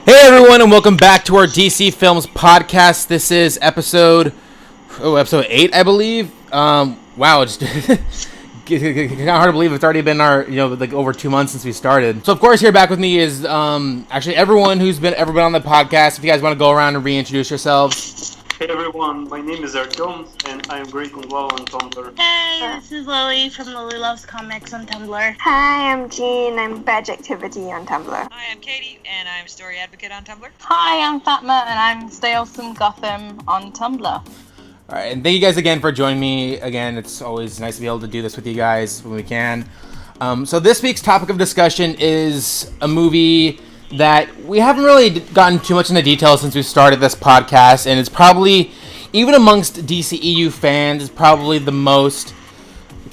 Hey everyone, and welcome back to our DC Films podcast. This is episode 8, I believe. Wow, it's kind of hard to believe it's already been over 2 months since we started. So of course, here back with me is actually everyone who's ever been on the podcast. If you guys want to go around and reintroduce yourselves. Hey everyone, my name is Artyom, and I am Great Kungwao on Tumblr. Hey, this is Lily from Lily Loves Comics on Tumblr. Hi, I'm Jean. I'm Badge Activity on Tumblr. Hi, I'm Katie, and I'm Story Advocate on Tumblr. Hi, I'm Fatma, and I'm Stay Awesome Gotham on Tumblr. All right, and thank you guys again for joining me. Again, it's always nice to be able to do this with you guys when we can. So this week's topic of discussion is a movie that we haven't really gotten too much into detail since we started this podcast, and it's probably, even amongst DCEU fans, it's probably the most,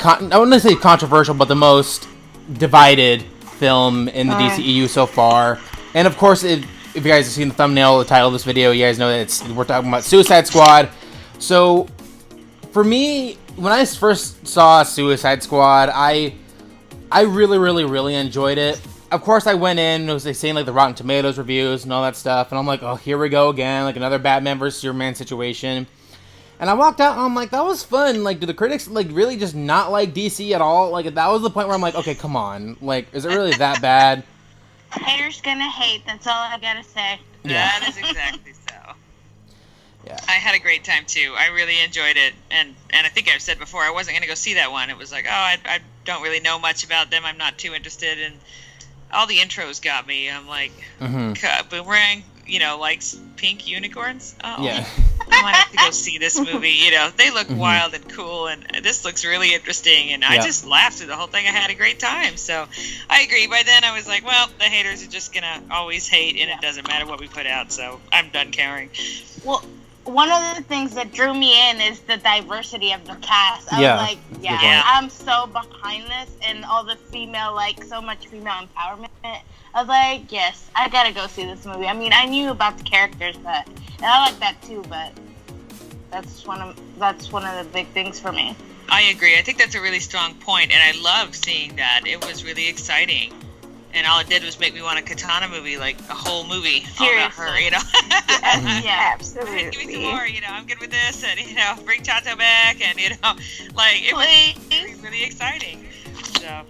I wouldn't say controversial, but the most divided film in the DCEU so far. And of course, if you guys have seen the thumbnail, the title of this video, you guys know that we're talking about Suicide Squad. So, for me, when I first saw Suicide Squad, I really enjoyed it. Of course, I went in, and it was saying like the Rotten Tomatoes reviews and all that stuff, and I'm like, oh, here we go again, like another Batman vs Superman situation. And I walked out, and I'm like, that was fun. Like, do the critics like really just not like DC at all? Like, that was the point where I'm like, okay, come on, like, is it really that bad? Haters gonna hate. That's all I gotta say. Yeah. That is exactly so. Yeah. I had a great time too. I really enjoyed it, and I think I've said before I wasn't gonna go see that one. It was like, oh, I don't really know much about them. I'm not too interested in. All the intros got me. I'm like, Boomerang, likes pink unicorns. Oh, Yeah. I might have to go see this movie. They look wild and cool, and this looks really interesting. And I just laughed through the whole thing. I had a great time. So I agree. By then, I was like, well, the haters are just gonna always hate, and it doesn't matter what we put out. So I'm done caring. Well, one of the things that drew me in is the diversity of the cast. I was like, Yeah. I'm so behind this, and all the so much female empowerment. I was like, yes, I gotta go see this movie. I mean, I knew about the characters, and I like that too, but that's one of the big things for me. I agree. I think that's a really strong point, and I loved seeing that. It was really exciting. And all it did was make me want a Katana movie, like a whole movie all about her, Yeah, absolutely. Give me some more, I'm good with this, and, bring Chato back, and, it was really exciting. So.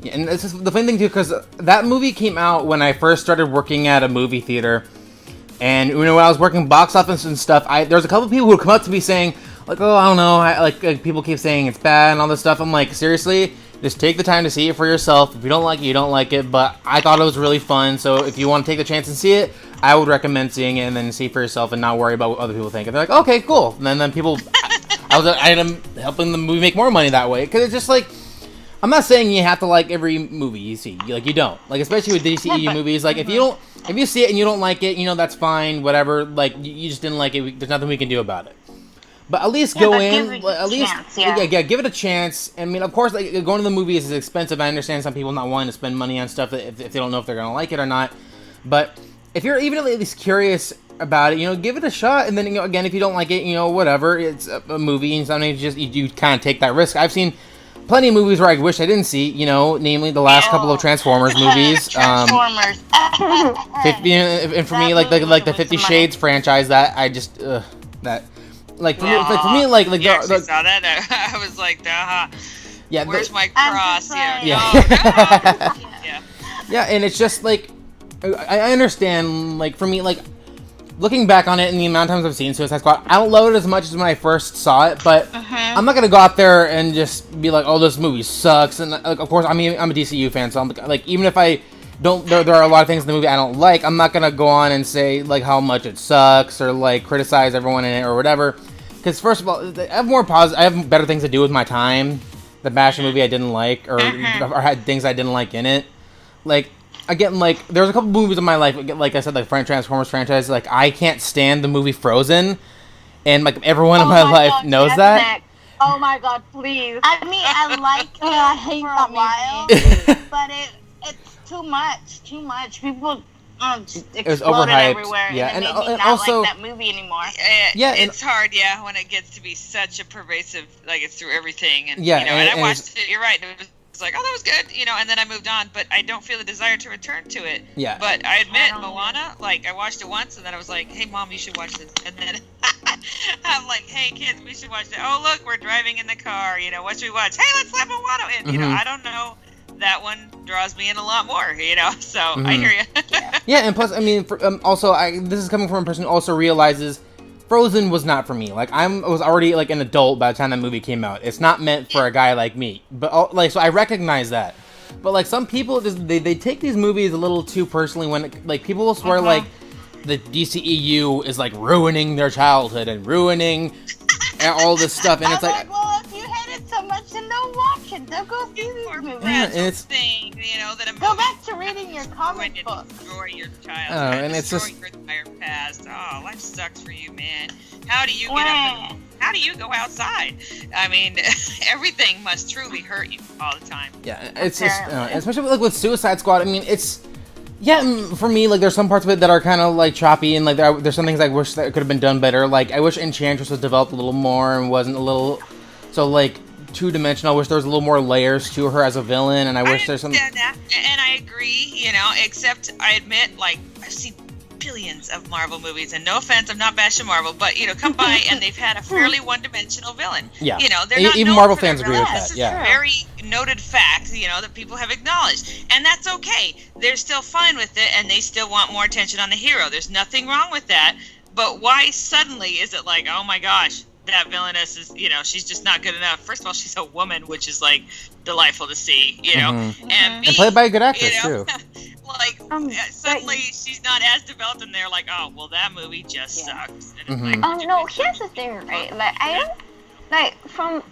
Yeah, and this is the funny thing too, because that movie came out when I first started working at a movie theater, and when I was working box office and stuff, there was a couple of people who would come up to me saying, like, oh, I don't know, like people keep saying it's bad and all this stuff. I'm like, seriously? Just take the time to see it for yourself. If you don't like it, you don't like it. But I thought it was really fun. So if you want to take the chance and see it, I would recommend seeing it and then see for yourself and not worry about what other people think. And they're like, okay, cool. And then people, I am helping the movie make more money that way. Because it's just like, I'm not saying you have to like every movie you see. Like, you don't. Like, especially with DCEU movies. Like, if you see it and you don't like it, that's fine. Whatever. Like, you just didn't like it. There's nothing we can do about it. But at least go in, give it a chance. I mean, of course, like, going to the movies is expensive. I understand some people not wanting to spend money on stuff if they don't know if they're going to like it or not. But if you're even at least curious about it, give it a shot. And then, again, if you don't like it, whatever, it's a movie, and sometimes you kind of take that risk. I've seen plenty of movies where I wish I didn't see, namely the last couple of Transformers movies. Transformers. And for me, like the 50 Shades franchise, that I just that. Like for me, you actually saw that? I was like, yeah. Where's my cross? Yeah, and it's just like I understand. Like for me, like looking back on it and the amount of times I've seen Suicide Squad, I don't love it as much as when I first saw it. But I'm not gonna go out there and just be like, oh, this movie sucks. And like, of course, I'm a DCU fan, so I'm like, even if I don't, there are a lot of things in the movie I don't like. I'm not gonna go on and say like how much it sucks or like criticize everyone in it or whatever. Because first of all, I have better things to do with my time than bash a movie I didn't like or had things I didn't like in it. Like again, like there's a couple movies in my life, like I said, like Transformers franchise. Like I can't stand the movie Frozen, and like everyone in my life knows that. Oh my god, please! I mean, I like it I hate for that a while, but it's too much. People just exploded everywhere, and it made me not also like that movie anymore. It's hard, when it gets to be such a pervasive, like it's through everything, and and I watched it. You're right. It was like, oh, that was good, you know, and then I moved on, but I don't feel the desire to return to it. Yeah. But I admit, I don't Moana, like, I watched it once, and then I was like, hey, Mom, you should watch this. And then I'm like, hey, kids, we should watch it. Oh, look, we're driving in the car, you know, what should we watch? Hey, let's let Moana in. You know, I don't know. That one draws me in a lot more, you know, so I hear you. Yeah, and plus, I mean, also, this is coming from a person who also realizes Frozen was not for me. Like, I was already, like, an adult by the time that movie came out. It's not meant for a guy like me. But, like, so I recognize that. But, like, some people, just they take these movies a little too personally when, like, people will swear, like, the DCEU is, like, ruining their childhood and ruining all this stuff. And it's like, well, if you hate it so much, then don't watch it. Don't go see these movies. Yeah, and it's thing, you know, that a Go movie back to reading your comic books. destroy your child. And it's destroy just- your entire past. Oh, life sucks for you, man. How do you get up and, how do you go outside? I mean, everything must truly hurt you all the time. yeah, it's just, especially, like, with Suicide Squad, I mean, it's, yeah, for me, like, there's some parts of it that are kind of, like, choppy, and, like, there's some things I wish that could have been done better. Like, I wish Enchantress was developed a little more and wasn't a little, so, like, two-dimensional. I wish there was a little more layers to her as a villain, and I wish there's some... understand that, and I agree, you know, except I admit, like, I've seen billions of Marvel movies, and no offense, I'm not bashing Marvel, but, you know, come by and they've had a fairly one-dimensional villain. Yeah. You know, they're not Even known Marvel for their fans agree with villains. that, This yeah. is a very noted fact, you know, that people have acknowledged, and that's okay. They're still fine with it, and they still want more attention on the hero. There's nothing wrong with that, but why suddenly is it like, oh my gosh, that villainess is, you know, she's just not good enough. First of all, she's a woman, which is, like, delightful to see, you know, and B, And played by a good actress, you know, too. like, suddenly she's not as developed, and they're like, oh, well, that movie just sucks. And it's like, No, here's the thing, right? Like, I don't, like, from,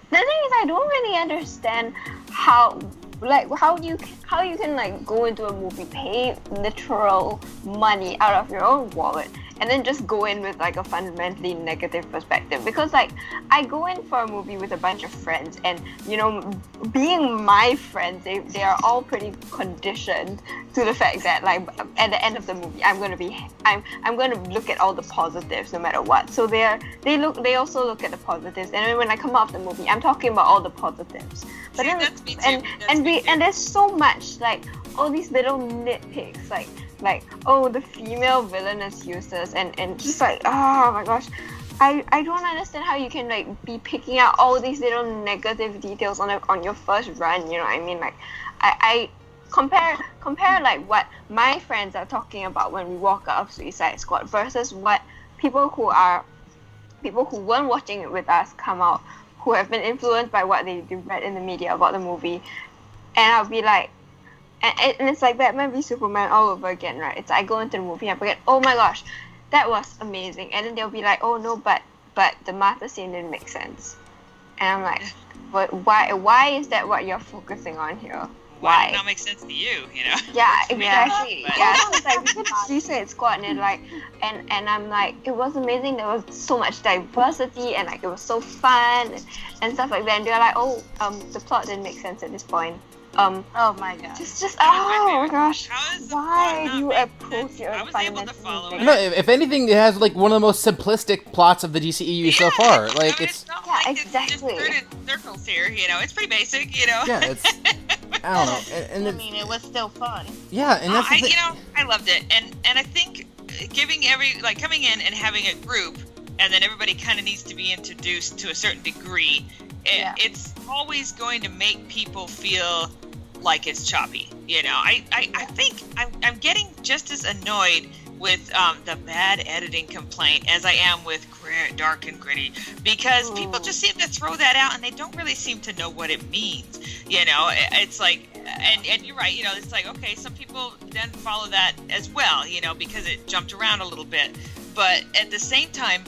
the thing is, I don't really understand how, like, how you can, like, go into a movie, pay literal money out of your own wallet, and then just go in with, like, a fundamentally negative perspective. Because, like, I go in for a movie with a bunch of friends, and, you know, being my friends, they are all pretty conditioned to the fact that, like, at the end of the movie, I'm gonna look at all the positives no matter what. So they also look at the positives, and then when I come out of the movie, I'm talking about all the positives. But See, then, that's me too. and there's so much, like, all these little nitpicks, like, oh, the female villain is useless, and just like, oh my gosh, I don't understand how you can, like, be picking out all these little negative details on your first run, you know what I mean? Like, I compare like what my friends are talking about when we walk out of Suicide Squad versus what people who weren't watching it with us come out, who have been influenced by what they read in the media about the movie, and I'll be like, and it's like Batman v Superman all over again, right? It's I go into the movie and I forget, oh my gosh, that was amazing, and then they'll be like, oh no, but the Martha scene didn't make sense, and I'm like, but why is that what you're focusing on here? why did it not make sense to you, you know? Yeah, exactly. But- Yeah, so it's like we did Suicide Squad, and like, and I'm like, it was amazing. There was so much diversity, and like it was so fun and stuff like that. And they're like, oh, the plot didn't make sense at this point. Oh my god. Just oh my gosh, How is the why plot not do you make approach sense? your I was able to follow it. No, if anything, it has, like, one of the most simplistic plots of the DCEU so far. Like, I mean, it's... not Yeah, like it's exactly. just turned in circles here, you know. It's pretty basic, you know. Yeah, it's... I don't know. And I it's, mean, it was still fun. yeah, and that's the thing. you know, I loved it, and I think giving coming in and having a group, and then everybody kind of needs to be introduced to a certain degree. It's always going to make people feel like it's choppy, you know. I think I'm getting just as annoyed with the bad editing complaint as I am with dark and gritty, because people just seem to throw that out and they don't really seem to know what it means, you know. It's like, and you're right, you know, it's like, okay, some people then follow that as well, you know, because it jumped around a little bit, but at the same time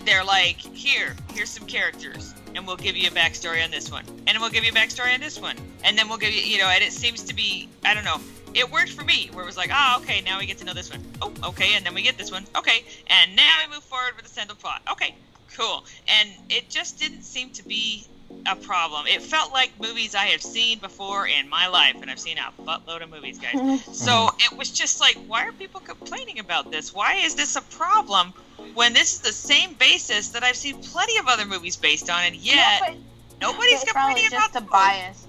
they're like, here's some characters, and we'll give you a backstory on this one, and we'll give you a backstory on this one, and then we'll give you, you know, and it seems to be, I don't know, it worked for me, where it was like, okay, now we get to know this one. Oh, okay, and then we get this one. Okay, and now we move forward with the central plot. Okay, cool. And it just didn't seem to be a problem. It felt like movies I have seen before in my life, and I've seen a buttload of movies, guys. So it was just like, why are people complaining about this? Why is this a problem when this is the same basis that I've seen plenty of other movies based on, and yet nobody's It's probably complaining about just a the bias.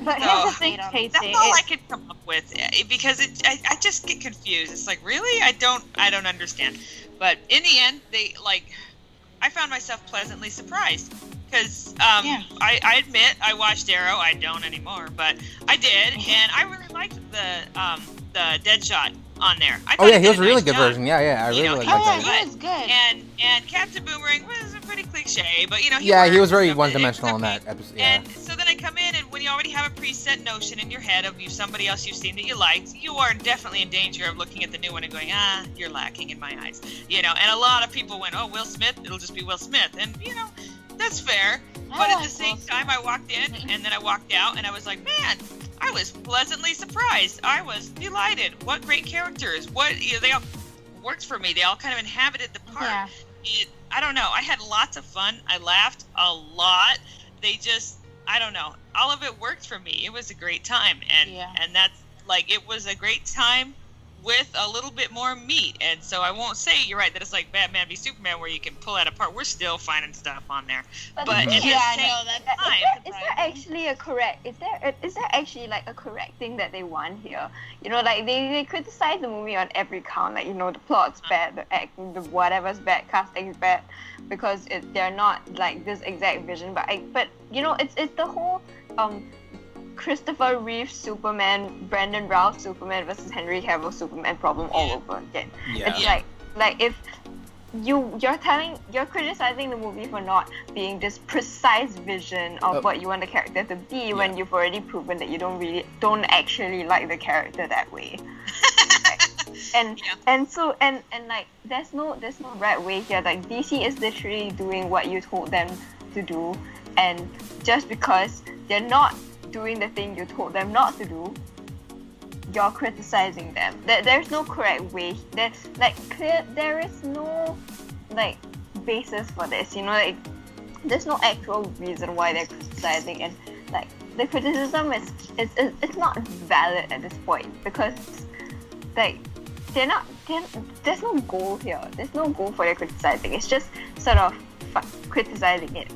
But So, here's the thing, Katie. That's all I could come up with because I just get confused. It's like, really? I don't understand. But in the end, I found myself pleasantly surprised because I admit I watched Arrow. I don't anymore, but I did, and I really liked the Deadshot on there. I thought he was did a really nice good job. version. Yeah, I really liked that. He was good. And Captain Boomerang was pretty cliche, but he He was very worked, one-dimensional in okay. that episode. Yeah. And so then I come in, and when you already have a preset notion in your head of somebody else you've seen that you liked, you are definitely in danger of looking at the new one and going, you're lacking in my eyes. And a lot of people went, Will Smith, it'll just be Will Smith. And, that's fair. But at the same time, I walked in, and then I walked out, and I was like, man, I was pleasantly surprised. I was delighted. What great characters. They all worked for me. They all kind of inhabited the part. Yeah. I don't know. I had lots of fun. I laughed a lot. They just, I don't know. All of it worked for me. It was a great time. And that's, it was a great time with a little bit more meat. And so I won't say, you're right, that it's like Batman v Superman where you can pull that apart. We're still finding stuff on there. But at the same time, is there actually a correct? Is there actually a correct thing that they want here? They criticize the movie on every count. The plot's bad, the acting, the whatever's bad, casting's bad, because they're not this exact vision. But it's the whole Christopher Reeve Superman, Brandon Routh Superman versus Henry Cavill Superman problem all over again. Yeah. It's like if you're criticizing the movie for not being this precise vision of what you want the character to be when you've already proven that you don't actually like the character that way. And so there's no right way here. DC is literally doing what you told them to do, and just because they're not doing the thing you told them not to do, you're criticizing them. There's no correct way. There is no basis for this. There's no actual reason why they're criticizing, and the criticism is it's not valid at this point because there's no goal here. There's no goal for their criticizing. It's just sort of criticizing it.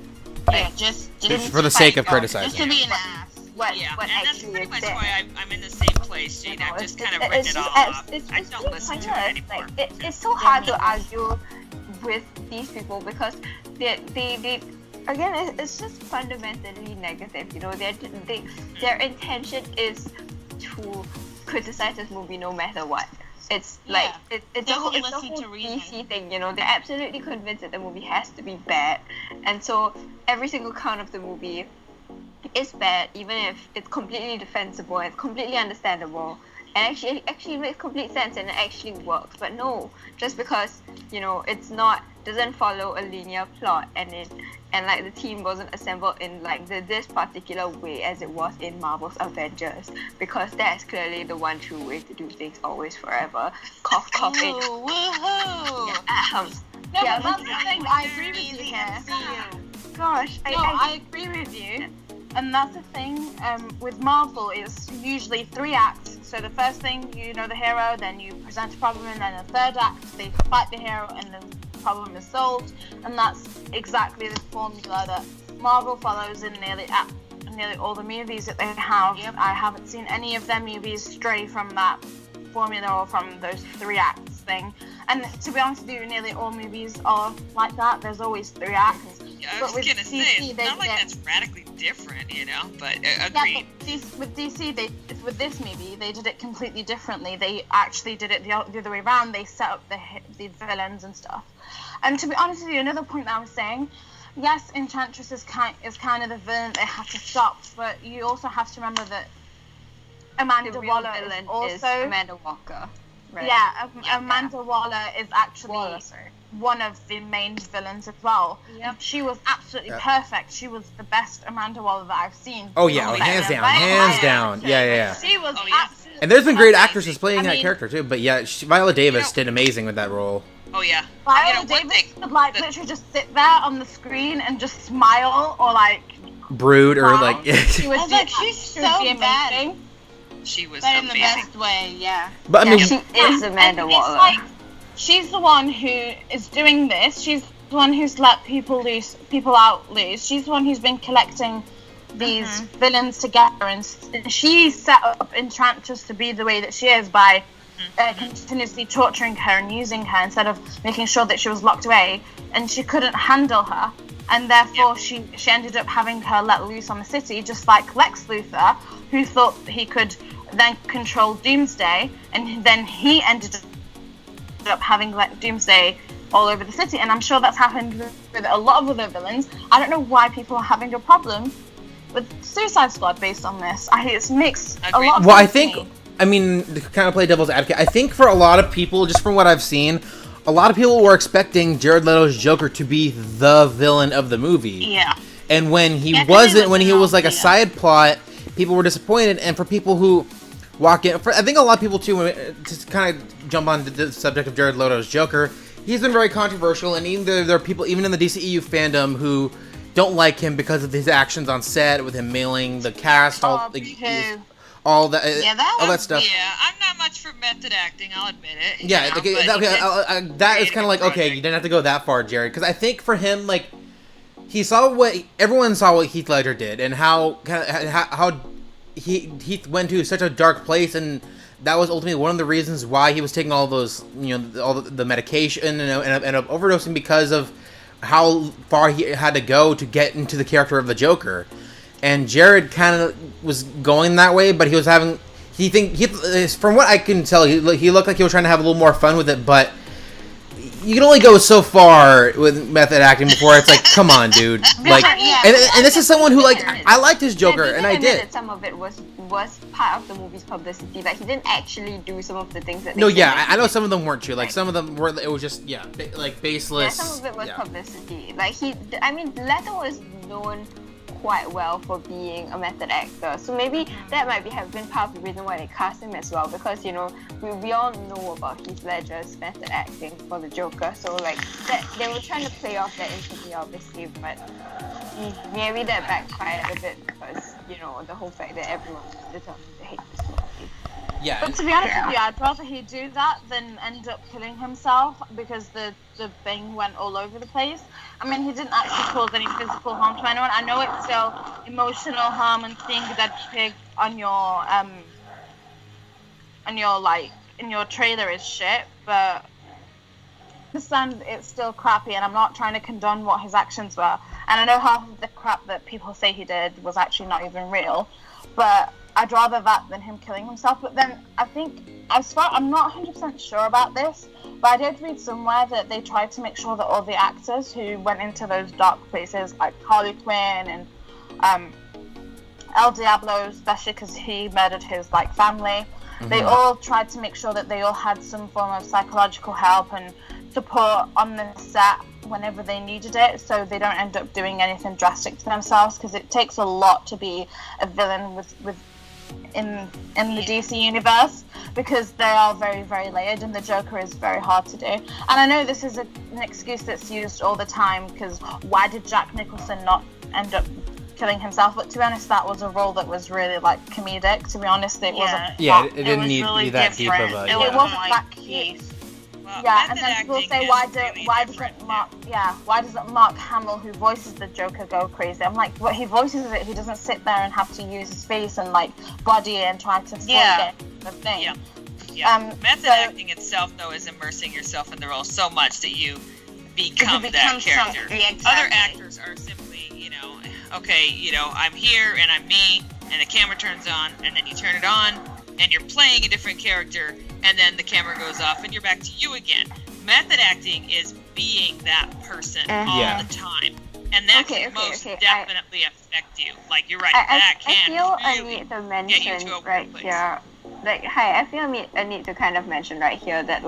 Just for the sake of criticizing. Just to be an ass. What and that's actually pretty is much there. why I'm in the same place, Jade. I've just kind of written it all off. I don't listen to it anymore. It's so hard to argue with these people because they again, it's just fundamentally negative. Their intention is to criticize this movie no matter what. It's it's the whole DC thing, They're absolutely convinced that the movie has to be bad, and so every single count of the movie is bad, even if it's completely defensible and it's completely understandable, and actually makes complete sense and it actually works. But no, just because it's not doesn't follow a linear plot and the team wasn't assembled in this particular way as it was in Marvel's Avengers, because that's clearly the one true way to do things always forever. Cough cough. Woohoo! No, but that's the thing. I agree with you here. Gosh, I agree with you. And that's the thing with Marvel, it's usually 3 acts. So the first thing, you know the hero, then you present a problem, and then the third act, they fight the hero, and the problem is solved. And that's exactly the formula that Marvel follows in nearly all the movies that they have. Yep. I haven't seen any of their movies stray from that formula or from those 3 acts thing. And to be honest with you, nearly all movies are like that. There's always 3 acts. Yeah, I was gonna say, it's not like that's radically different, but agreed. Yeah, but with DC, with this movie, they did it completely differently. They actually did it the other way around. They set up the villains and stuff. And to be honest with you, another point that I was saying, yes, Enchantress is kind of the villain they have to stop, but you also have to remember that Amanda Waller is also Amanda Walker. Right? Yeah, Amanda Waller is actually one of the main villains as well. Yep. She was absolutely perfect. She was the best Amanda Waller that I've seen. Oh yeah, hands down. Yeah. She was absolutely. And there's been great actresses playing that character too, but yeah, Viola Davis did amazing with that role. Oh yeah. Viola Davis would literally just sit there on the screen and just smile or brood or She was she's so bad. She was but in the best way, yeah. But I mean, she is Amanda Waller. She's the one who is doing this. She's the one who's let people out loose. She's the one who's been collecting these villains together, and she's set up Enchantress to be the way that she is by continuously torturing her and using her instead of making sure that she was locked away, and she couldn't handle her, and therefore she ended up having her let loose on the city, just like Lex Luthor, who thought he could then control Doomsday, and then he ended up having Doomsday all over the city. And I'm sure that's happened with a lot of other villains. I don't know why people are having a problem with Suicide Squad based on this. It makes a lot of sense. Well, I think, I mean, to kind of play devil's advocate, I think for a lot of people, just from what I've seen, a lot of people were expecting Jared Leto's Joker to be the villain of the movie. Yeah. And when he wasn't, when he was like a side plot, people were disappointed. And for people who walk in, I think a lot of people too, to kind of jump on the subject of Jared Leto's Joker, he's been very controversial, and even there are people, even in the DCEU fandom, who don't like him because of his actions on set, with him mailing the cast, all that, all that stuff. Yeah, I'm not much for method acting, I'll admit it. Yeah, that is kind of like, okay, you didn't have to go that far, Jared, because I think for him, like, everyone saw what Heath Ledger did, and how he went to such a dark place, and that was ultimately one of the reasons why he was taking all those, all the medication and overdosing, because of how far he had to go to get into the character of the Joker. And Jared kind of was going that way, but he was having, from what I can tell, he looked like he was trying to have a little more fun with it, but you can only go so far with method acting before it's like, come on, dude. Like, and this is someone who, like, I liked his Joker, and I did. That some of it was part of the movie's publicity. Like, he didn't actually do some of the things that. I know some of them weren't true. Like, some of them were. It was just like baseless. Yeah, some of it was publicity. Like Leto was known quite well for being a method actor, so maybe that might have been part of the reason why they cast him as well, because we all know about Heath Ledger's method acting for the Joker, so like that they were trying to play off that into me, obviously, but maybe that backfired a bit because the whole fact that everyone was determined to hate this movie. Yeah. But to be honest with you, I'd rather he do that than end up killing himself, because the thing went all over the place. I mean, he didn't actually cause any physical harm to anyone. I know it's still emotional harm, and seeing a dead pig on your in your trailer is shit, but I understand it's still crappy, and I'm not trying to condone what his actions were. And I know half of the crap that people say he did was actually not even real, but I'd rather that than him killing himself. But then I think, I'm not 100% sure about this, but I did read somewhere that they tried to make sure that all the actors who went into those dark places, like Harley Quinn and El Diablo, especially because he murdered his family, they all tried to make sure that they all had some form of psychological help and support on the set whenever they needed it, so they don't end up doing anything drastic to themselves, because it takes a lot to be a villain in the DC universe, because they are very, very layered, and the Joker is very hard to do. And I know this is an excuse that's used all the time, because why did Jack Nicholson not end up killing himself? But to be honest, that was a role that was really comedic. To be honest, it wasn't. Yeah, it didn't need to be that deep of a. It wasn't that cute. Yeah, and then people say, why doesn't Mark Hamill, who voices the Joker, go crazy? I'm like, he voices it, he doesn't sit there and have to use his face and body and try to get the thing. Yeah. Method acting itself, though, is immersing yourself in the role so much that you become that character. Exactly. Other actors are simply, okay, I'm here and I'm me, and the camera turns on, and then you turn it on, and you're playing a different character, and then the camera goes off and you're back to you again. Method acting is being that person all the time. And that can most definitely affect you. Like, you're right, I feel really I need to mention get you to a right place. here. I feel I need to kind of mention right here that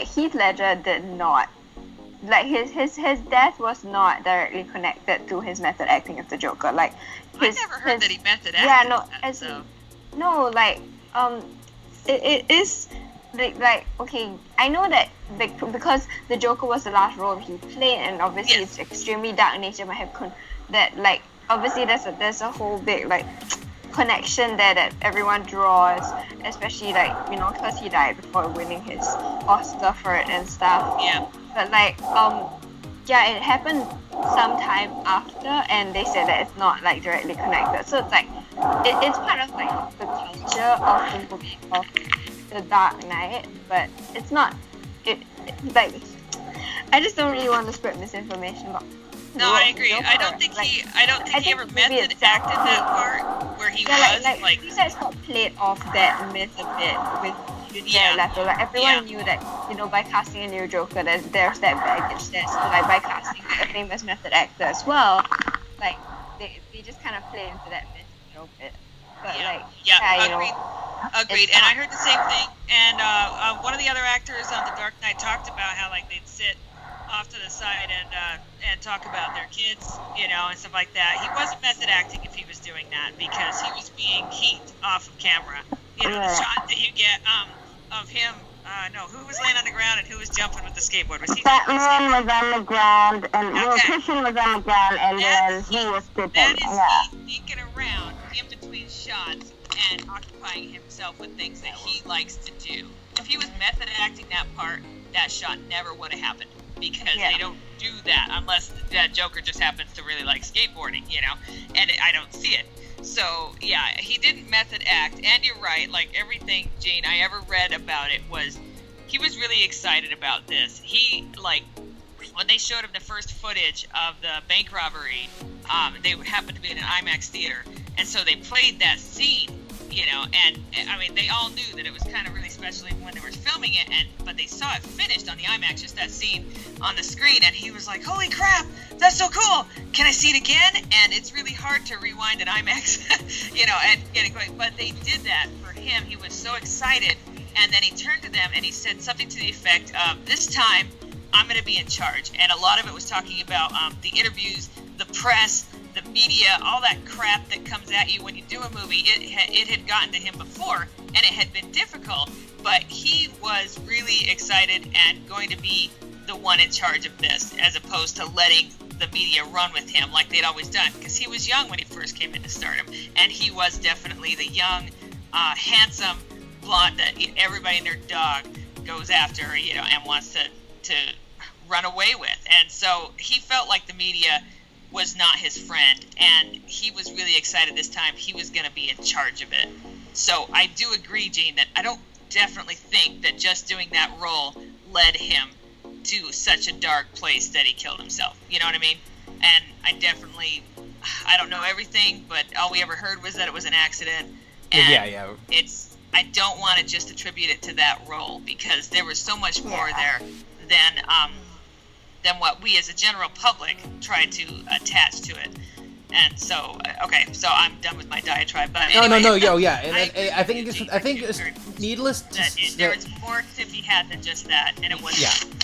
Heath Ledger did not, his death was not directly connected to his method acting as the Joker. I never heard that he method acted. It is okay, I know that because the Joker was the last role he played, and obviously it's extremely dark nature might have obviously there's a whole big connection there that everyone draws, especially because he died before winning his Oscar for it and stuff. Yeah. But it happened some time after, and they said that it's not like directly connected. So it's like it's part of like the culture of the movie of The Dark Knight, but it's not. Like I just don't really want to spread misinformation about. No, I agree. I don't think he ever method acted that part where he was like. He said sort of played off that myth a bit with Jared Leto. Like everyone knew that, you know, by casting a new Joker, there's that baggage there. So like by casting a famous method actor as well, like they just kind of play into that myth a little bit. But agreed. And I heard the same thing. And one of the other actors on The Dark Knight talked about how like they'd sit off to the side and talk about their kids, you know, and stuff like that. He wasn't method acting if he was doing that because he was being heat off of camera. You know, the shot that you get of him. Who was laying on the ground and who was jumping with the skateboard? Was he? Batman was on the ground, and Christian was on the ground, and then he was sitting. That is he sneaking around in between shots and occupying himself with things that he likes to do. If he was method acting that part, that shot never would have happened because they don't do that unless that Joker just happens to really like skateboarding, you know, and I don't see it. So, yeah, he didn't method act, and you're right, like, everything, Jane, I ever read about it was, he was really excited about this. He, like, when they showed him the first footage of the bank robbery, they happened to be in an IMAX theater, and so they played that scene, you know, and, I mean, they all knew that it was kind of really special even when they were filming it, but they saw it finished on the IMAX, just that scene on the screen, and he was like, holy crap, that's so cool, can I see it again? And it's really hard to rewind an IMAX, you know, and get it going, but they did that for him. He was so excited, and then he turned to them and he said something to the effect of, this time, I'm going to be in charge, and a lot of it was talking about the interviews, the press, the media, all that crap that comes at you when you do a movie. It had gotten to him before, and it had been difficult, but he was really excited and going to be the one in charge of this, as opposed to letting the media run with him like they'd always done, because he was young when he first came into stardom, and he was definitely the young, handsome blonde that everybody and their dog goes after, you know, and wants to run away with. And so he felt like the media was not his friend, and he was really excited this time he was going to be in charge of it. So I do agree, Gene, that I don't definitely think that just doing that role led him to such a dark place that he killed himself. You know what I mean? And I don't know everything, but all we ever heard was that it was an accident. And I don't want to just attribute it to that role, because there was so much more there than what we as a general public tried to attach to it. And so, okay, so I'm done with my diatribe. But anyway, and I think it's needless to say there was more to be had than just that, and it was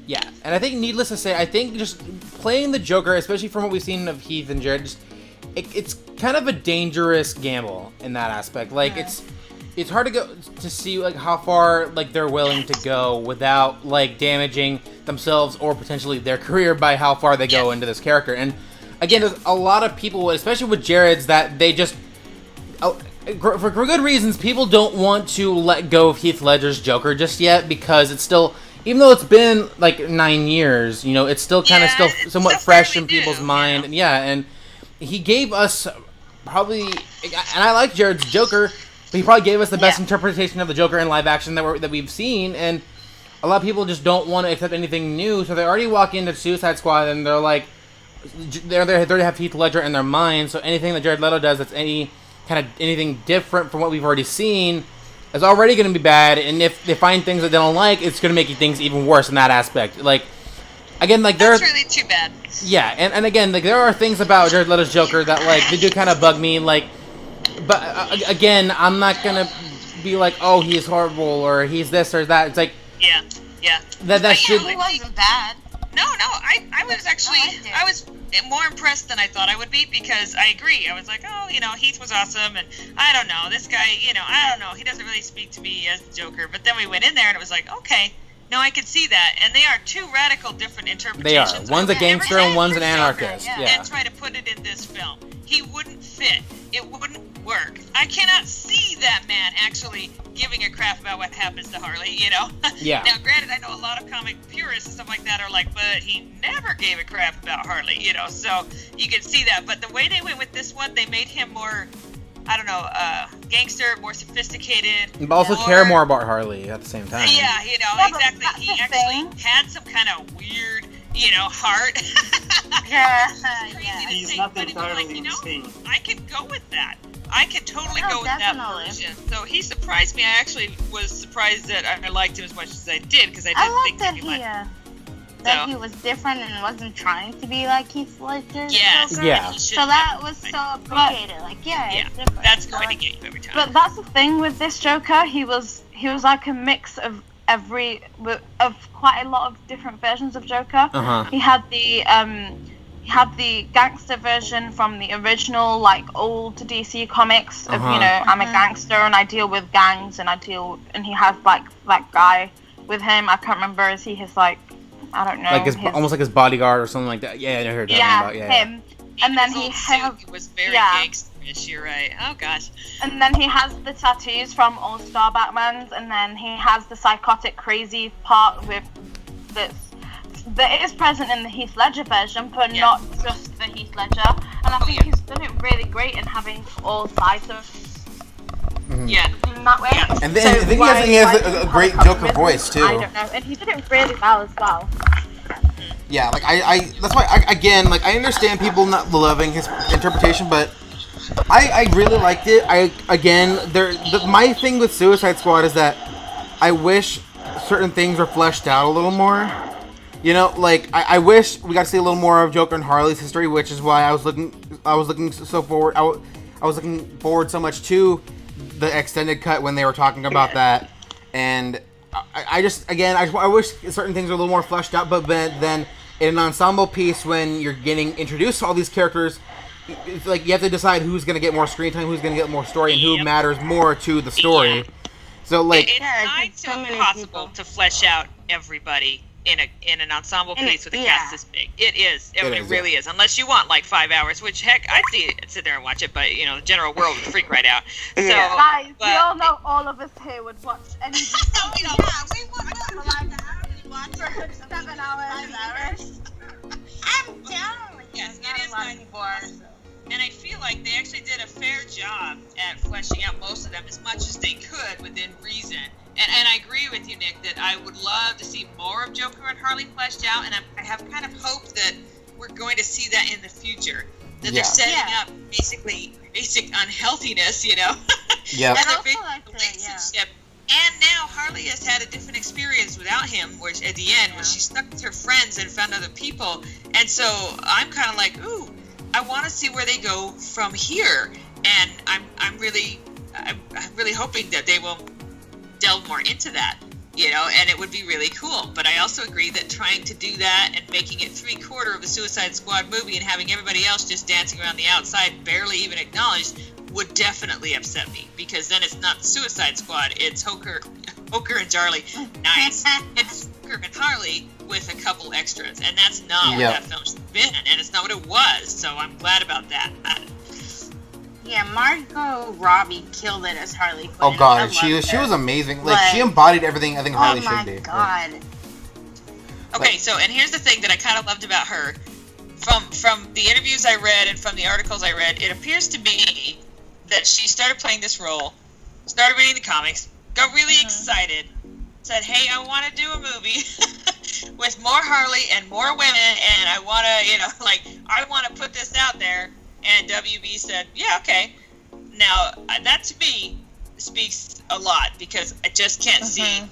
and I think needless to say, I think just playing the Joker, especially from what we've seen of Heath and Jared, it's kind of a dangerous gamble in that aspect. Like it's hard to go to see like how far like they're willing to go without like damaging themselves or potentially their career by how far they go into this character. And again, there's a lot of people, especially with Jared's, that they just for good reasons, people don't want to let go of Heath Ledger's Joker just yet, because it's still, even though it's been like 9 years, you know, it's still kind of still somewhat fresh in people's mind. And and he gave us probably, and I like Jared's Joker, but he probably gave us the best interpretation of the Joker in live action that we've seen. And a lot of people just don't want to accept anything new, so they already walk into Suicide Squad and they're like, they already have Heath Ledger in their mind, so anything that Jared Leto does that's anything different from what we've already seen is already going to be bad. And if they find things that they don't like, it's going to make things even worse in that aspect. Like, again, like that's really too bad. Yeah, and again, like there are things about Jared Leto's Joker that like they do kind of bug me. Like, but again, I'm not gonna be like, oh, he's horrible or he's this or that. It's like that should. He wasn't bad. No, I was actually, I was more impressed than I thought I would be, because I agree. I was like, oh, you know, Heath was awesome, and I don't know, this guy, you know, I don't know, he doesn't really speak to me as the Joker. But then we went in there, and it was like, okay, no, I could see that. And they are two radical different interpretations. They are. One's a gangster and one's an anarchist. And try to put it in this film. He wouldn't fit. It wouldn't work. I cannot see that man actually giving a crap about what happens to Harley, you know? Yeah. Now, granted, I know a lot of comic purists and stuff like that are like, but he never gave a crap about Harley, you know? So you can see that. But the way they went with this one, they made him more, I don't know, gangster, more sophisticated. But also care more about Harley at the same time. Yeah, you know, Yeah, but exactly. that's He the actually thing. had some kind of weird, you know, heart. Yeah, Crazy yeah. to He's say, not but it was entirely like, you know, insane. I could go with that. I could totally Oh, go with that definitely. version. So he surprised me. I actually was surprised that I liked him as much as I did because I I didn't like think that he he might. that So- he was different and wasn't trying to be like Heath Ledger's Yes. Joker. Yeah. He should So that have. was so appreciated. Like, yeah, Yeah, it's different. That's So, going to like, get you every time. But that's the thing with this Joker. He was like a mix of quite a lot of different versions of Joker. Uh-huh. He had the gangster version from the original, like old DC comics of, Uh-huh. you know, I'm a gangster and I deal with gangs and and he has like that guy with him. I can't remember. Is he his like, I don't know. Like his, his- almost like his bodyguard or something like that. Yeah, I heard that yeah, about. Yeah. him. And then His he old suit, has he was very yeah. gangsterish. You're right. Oh gosh. And then he has the tattoos from All Star Batmans, and then he has the psychotic, crazy part with that is present in the Heath Ledger version, but Yeah. not just the Heath Ledger. And I think he's done it really great in having all sides of Yeah. in that way. Yeah. And then I think he has a great Joker voice too. I don't know, and he did it really well as well. Yeah, like I that's why again, like I understand people not loving his interpretation, but I really liked it. My thing with Suicide Squad is that I wish certain things were fleshed out a little more. You know, like I wish we got to see a little more of Joker and Harley's history, which is why I was looking so forward. I was looking forward so much to the extended cut when they were talking about that, and I wish certain things were a little more fleshed out. But then in an ensemble piece, when you're getting introduced to all these characters, it's like you have to decide who's going to get more screen time, who's going to get more story, and who matters more to the story. Yeah. So like, It's Yeah, nigh it's to so many impossible people. to flesh out everybody in an ensemble piece with a yeah. cast this big. It is. It is, really is. Unless you want like 5 hours, which heck, I'd sit there and watch it, but you know, the general world would freak right out. So, Guys, we but- all know all of us here would watch any Oh, yeah, we would watch for 7 hours. I'm down with Yes, not it is a lot nice. before. And I feel like they actually did a fair job at fleshing out most of them as much as they could within reason. And I agree with you, Nick, that I would love to see more of Joker and Harley fleshed out, and I have kind of hoped that we're going to see that in the future. That Yeah. they're setting Yeah. up basic unhealthiness, you know? Yep. and I'd their also big like to, relationship. And now Harley has had a different experience without him, which at the end, when she stuck with her friends and found other people. And so I'm kind of like, ooh, I want to see where they go from here. And I'm really hoping that they will delve more into that, you know, and it would be really cool. But I also agree that trying to do that and making it 3/4 of a Suicide Squad movie and having everybody else just dancing around the outside, barely even acknowledged, would definitely upset me, because then it's not the Suicide Squad, it's Hoker and Charlie. Nice. It's Hoker and Harley with a couple extras, and that's not what Yeah. that film should have been, and it's not what it was. So I'm glad about that. Yeah, Margot Robbie killed it as Harley Quinn. oh I god, loved she her. was amazing. Like she Like- embodied everything I think Harley Oh should my be. god. Okay, so and here's the thing that I kind of loved about her. From the interviews I read and from the articles I read, it appears to me that she started playing this role, started reading the comics, got really excited, said, "Hey, I want to do a movie with more Harley and more women, and I want to, you know, like I want to put this out there." And WB said, "Yeah, okay." Now that to me speaks a lot, because I just can't see.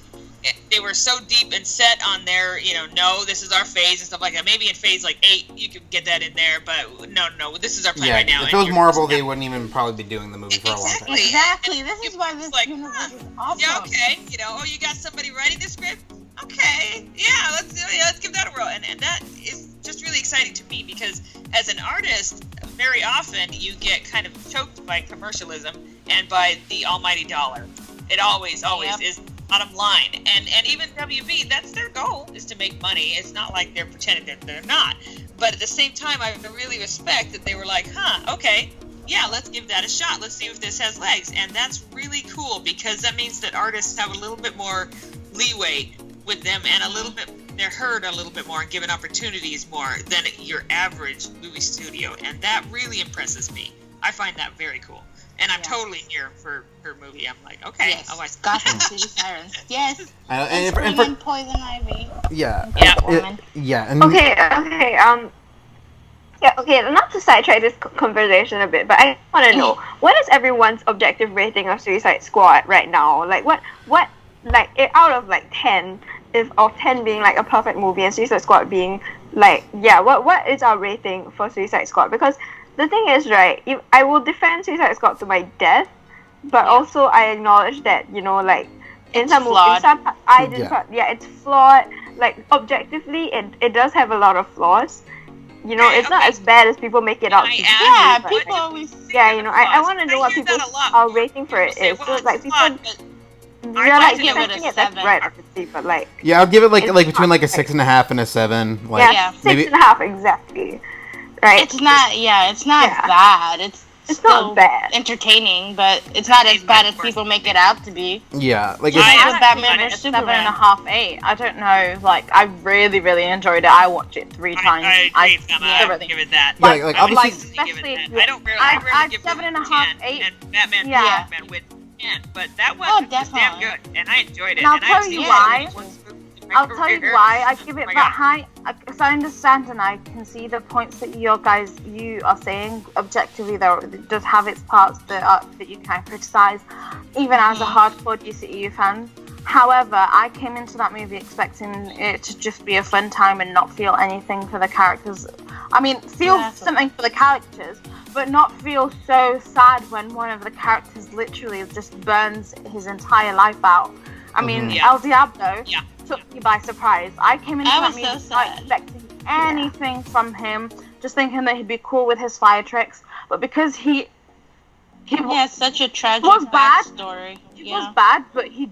They were so deep and set on their, you know, no, this is our phase and stuff like that. Maybe in phase like 8 you could get that in there, but no, this is our plan Yeah, right now. if and it was you're- Marvel, they wouldn't even probably be doing the movie for a long time. Exactly. Exactly. This is why this Like, universe is awesome. Yeah, okay. You know, oh, you got somebody writing the script? Okay. Yeah, let's give that a whirl. And that is just really exciting to me, because as an artist, very often you get kind of choked by commercialism and by the almighty dollar. It always Yep. is bottom line. And even WB, that's their goal, is to make money. It's not like they're pretending that they're not. But at the same time, I really respect that they were like, okay, yeah, let's give that a shot. Let's see if this has legs. And that's really cool because that means that artists have a little bit more leeway with them and a little bit, they're heard a little bit more and given opportunities more than your average movie studio. And that really impresses me. I find that very cool. And I'm totally here for her movie. I'm like, okay, Yes. I'll watch Gotham City Sirens. Yes. And And for, Poison Ivy. yeah, Woman. yeah, and Okay, yeah, okay, not to sidetrack this conversation a bit, but I want to know, what is everyone's objective rating of Suicide Squad right now? Like, what, like, out of, like, 10, of 10 being, like, a perfect movie and Suicide Squad being, like, yeah, what is our rating for Suicide Squad? Because the thing is, right, if I will defend Suicide Squad to my death, but also I acknowledge that, you know, like, in some movies, it's flawed. Like, objectively, it does have a lot of flaws. You know, it's not as bad as people make it out to be. Yeah, but, people always. yeah, you know, I want to know what people's rating for it is. So, like, people, you're like give it a defending it, 7. that's right, obviously, but like, yeah, I'll give it like it's between like a not, 6.5 and a 7. Like, Yeah. 6.5 exactly. Right. It's not. Yeah, it's not Yeah. bad. It's It's not still bad. entertaining, but it's not as bad as people make it out to be. yeah, like Just it's, like with Batman Batman vs a Superman. 7.5, 8. I don't know. Like, I really, really enjoyed it. I watched it 3 times. I agree, Emma. I would thoroughly- give it that. Yeah, like, I would obviously- easily give it especially that. if I don't really, I- I rarely I'd give 7.5, 10, 8. and Batman Yeah. Batman with 10, but that Oh, was damn definitely. good, and I enjoyed it. And I'll and tell I've you seen it why. once in my I'll tell you career. why I give it my that God. high, because I understand and I can see the points that you are saying. Objectively, though, it does have its parts that you can criticize, even as a hardcore DCEU fan. However, I came into that movie expecting it to just be a fun time and not feel anything for the characters. I mean, feel something for the characters, but not feel so sad when one of the characters literally just burns his entire life out. I mean, Yeah. El Diablo Yeah. took me by surprise. I came into I that was movie so not sad. expecting anything from him, just thinking that he'd be cool with his fire tricks. But because he Yeah, it's such a tragic was bad. backstory. he Yeah. was bad, but he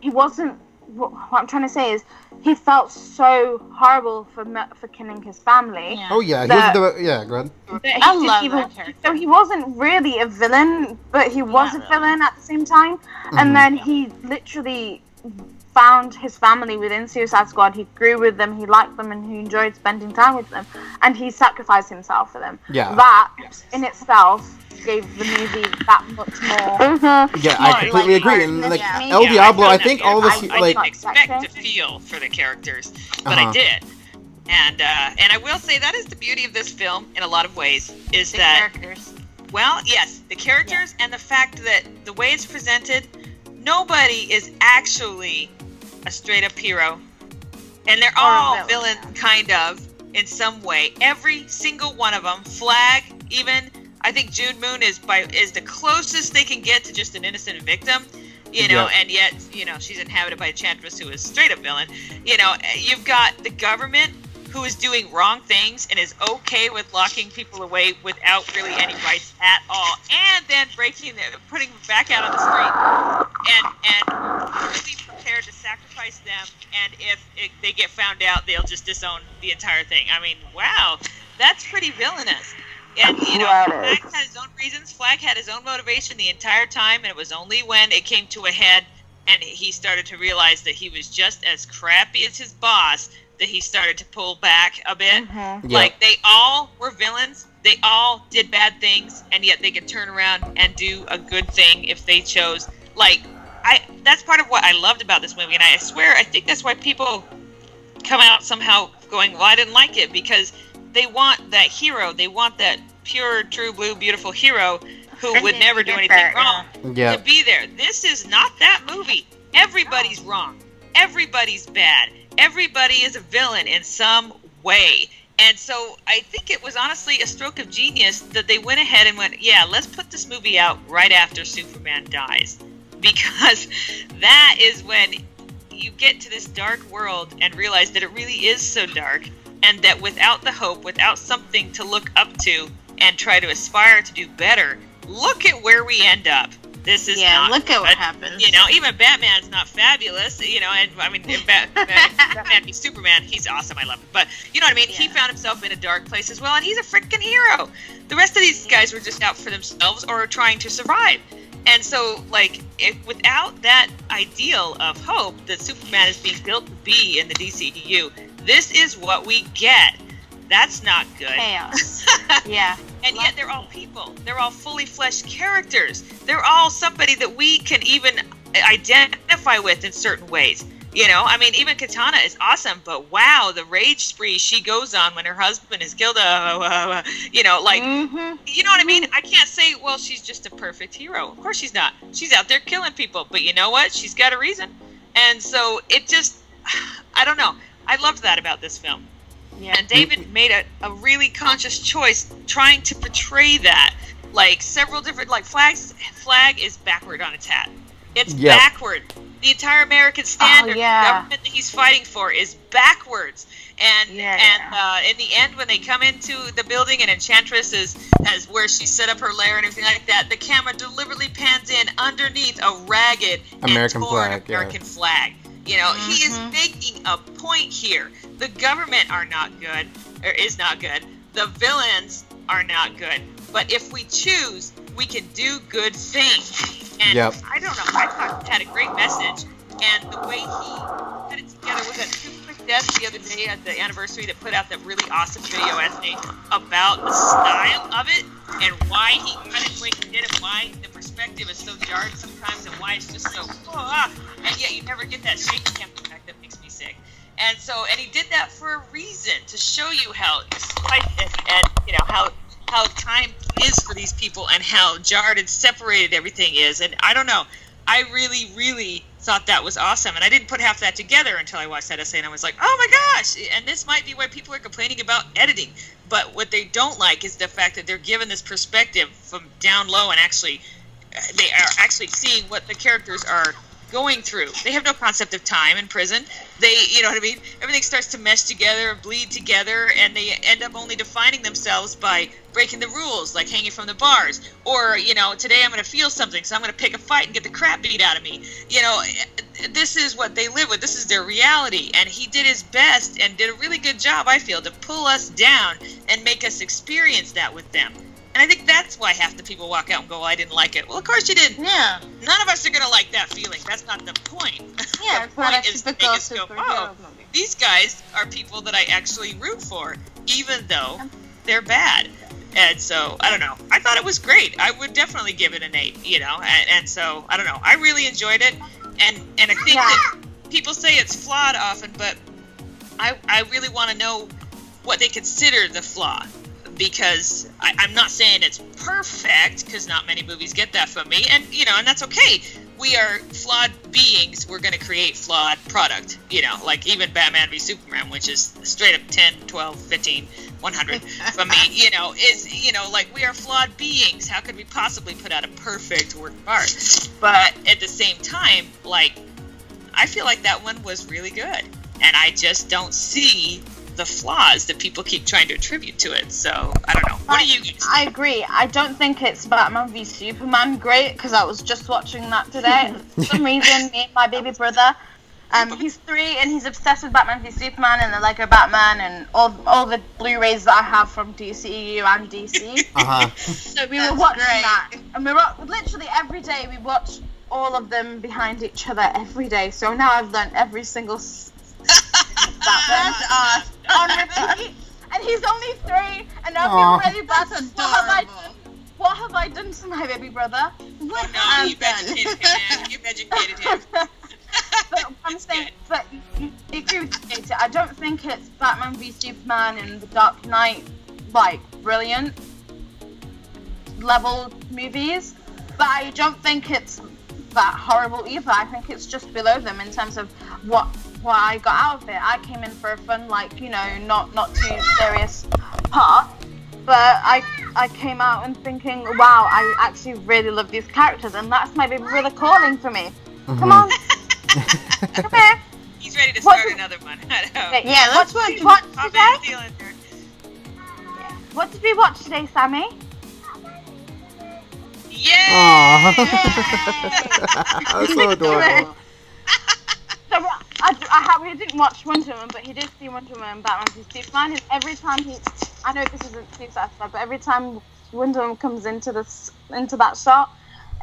wasn't. What I'm trying to say is, he felt so horrible for killing his family. Yeah. oh yeah, That- go ahead. That he I didn't love even, that character. So he wasn't really a villain, but he was Not a really. villain at the same time. Mhm. And then he literally found his family within Suicide Squad. He grew with them, he liked them, and he enjoyed spending time with them. And he sacrificed himself for them. Yeah. That in itself gave the movie that much more. Yeah, More I completely like agree. And like yeah. El Diablo, I found think that all weird. this I like didn't expect to feel for the characters, but I Uh-huh. did. And I will say that is the beauty of this film in a lot of ways, is The that characters. well, yes, the characters and the fact that the way it's presented, nobody is actually a straight up hero. And they're Or a all villain. villain, kind of, in some way. Every single one of them, Flag, even, I think June Moon is the closest they can get to just an innocent victim. You know, Yeah. and yet, you know, she's inhabited by a Enchantress who is straight up villain. You know, you've got the government who is doing wrong things and is okay with locking people away without really any rights at all, and then putting them back out on the street, and really prepared to sacrifice them. And if they get found out, they'll just disown the entire thing. I mean, wow, that's pretty villainous. And you know, Flag had his own reasons. Flag had his own motivation the entire time, and it was only when it came to a head and he started to realize that he was just as crappy as his boss that he started to pull back a bit. Yeah. Like, they all were villains. They all did bad things, and yet they could turn around and do a good thing if they chose. Like, that's part of what I loved about this movie, and I swear, I think that's why people come out somehow going, well, I didn't like it, because they want that hero. They want that pure, true blue, beautiful hero who would never do anything wrong Yeah. to be there. This is not that movie. Everybody's wrong. Everybody's bad. Everybody is a villain in some way. And so I think it was honestly a stroke of genius that they went ahead and went, yeah, let's put this movie out right after Superman dies. Because that is when you get to this dark world and realize that it really is so dark, and that without the hope, without something to look up to and try to aspire to do better, look at where we end up. This is Yeah, not. look at what happens. You know, even Batman's not fabulous. You know, and I mean, in Batman v Superman, he's awesome. I love him. But you know what I mean? He found himself in a dark place as well, and he's a freaking hero. The rest of these guys were just out for themselves or trying to survive. And so, like, without that ideal of hope that Superman is being built to be in the DCEU, this is what we get. That's not good. Chaos. Yeah. And yet they're all people. They're all fully fleshed characters. They're all somebody that we can even identify with in certain ways. You know, I mean, even Katana is awesome, but wow, the rage spree she goes on when her husband is killed, you know, like, you know what I mean? I can't say, well, she's just a perfect hero. Of course she's not. She's out there killing people, but you know what? She's got a reason. And so it just, I don't know. I loved that about this film. Yeah. And David made a really conscious choice trying to portray that. Like, several different, like, flag is backward on its hat. It's backward. The entire American standard, the government that he's fighting for, is backwards. And in the end, when they come into the building and Enchantress has where she set up her lair and everything like that, the camera deliberately pans in underneath a ragged American flag. American flag. You know, he is making a point here. The government are not good, or is not good. The villains are not good. But if we choose, we can do good things. And I don't know, I thought he had a great message. And the way he put it together with that super quick death the other day at the anniversary that put out that really awesome video essay about the style of it and why he cut it the way he did it, why the perspective is so jarred sometimes and why it's just so and yet you never get that shaky cam effect that makes me sick. And so, and he did that for a reason, to show you how and you know how time is for these people and how jarred and separated everything is. And I don't know, I really, really thought that was awesome. And I didn't put half that together until I watched that essay, and I was like, oh my gosh. And this might be why people are complaining about editing. But what they don't like is the fact that they're given this perspective from down low, and actually they are actually seeing what the characters are going through. They have no concept of time in prison. They, you know what I mean? Everything starts to mesh together, bleed together, and they end up only defining themselves by breaking the rules, like hanging from the bars. Or, you know, today I'm going to feel something, so I'm going to pick a fight and get the crap beat out of me. You know, this is what they live with. This is their reality. And he did his best and did a really good job, I feel, to pull us down and make us experience that with them. And I think that's why half the people walk out and go, well, I didn't like it. Well, of course you didn't. Yeah. None of us are going to like that feeling. That's not the point. Yeah, the point is to make us go, oh, these guys are people that I actually root for, even though they're bad. And so, I don't know. I thought it was great. I would definitely give it an 8, you know. And so, I don't know. I really enjoyed it. And I think that people say it's flawed often, but I really want to know what they consider the flaw. Because I'm not saying it's perfect, because not many movies get that from me, and you know, and that's okay. We are flawed beings. We're going to create flawed product, you know, like even Batman v Superman, which is straight up 10, 12, 15, 100 from me, you know, is, you know, like, we are flawed beings. How could we possibly put out a perfect work of art? But at the same time, like, I feel like that one was really good, and I just don't see the flaws that people keep trying to attribute to it. So I don't know. What do you guys think? I agree. I don't think it's Batman v Superman great, because I was just watching that today. For some reason, me and my baby brother, he's 3 and he's obsessed with Batman v Superman and the Lego Batman and all the Blu-rays that I have from DCEU and DC. So we were watching that, and we were literally every day we watch all of them behind each other every day. So now I've learned every single Batman on repeat, and he's only 3, and I feel really bad. What have I done to my baby brother? What have you done? You've educated him. But I'm saying, but you agree with it. I don't think it's Batman v Superman and The Dark Knight, like, brilliant level movies, but I don't think it's that horrible either. I think it's just below them in terms of what I got out of it. I came in for a fun, like, you know, not too serious part, but I came out and thinking, wow, I actually really love these characters, and that's my big brother calling for me. Come on. Come here. He's ready to start another one. I know. Yeah, let's watch. What did we watch today, Sammy? Yeah. That's so adorable. So we didn't watch Wonder Woman, but he did see Wonder Woman and Batman v Superman. And every time I know this isn't too satisfied, but every time Wonder Woman comes into that shot,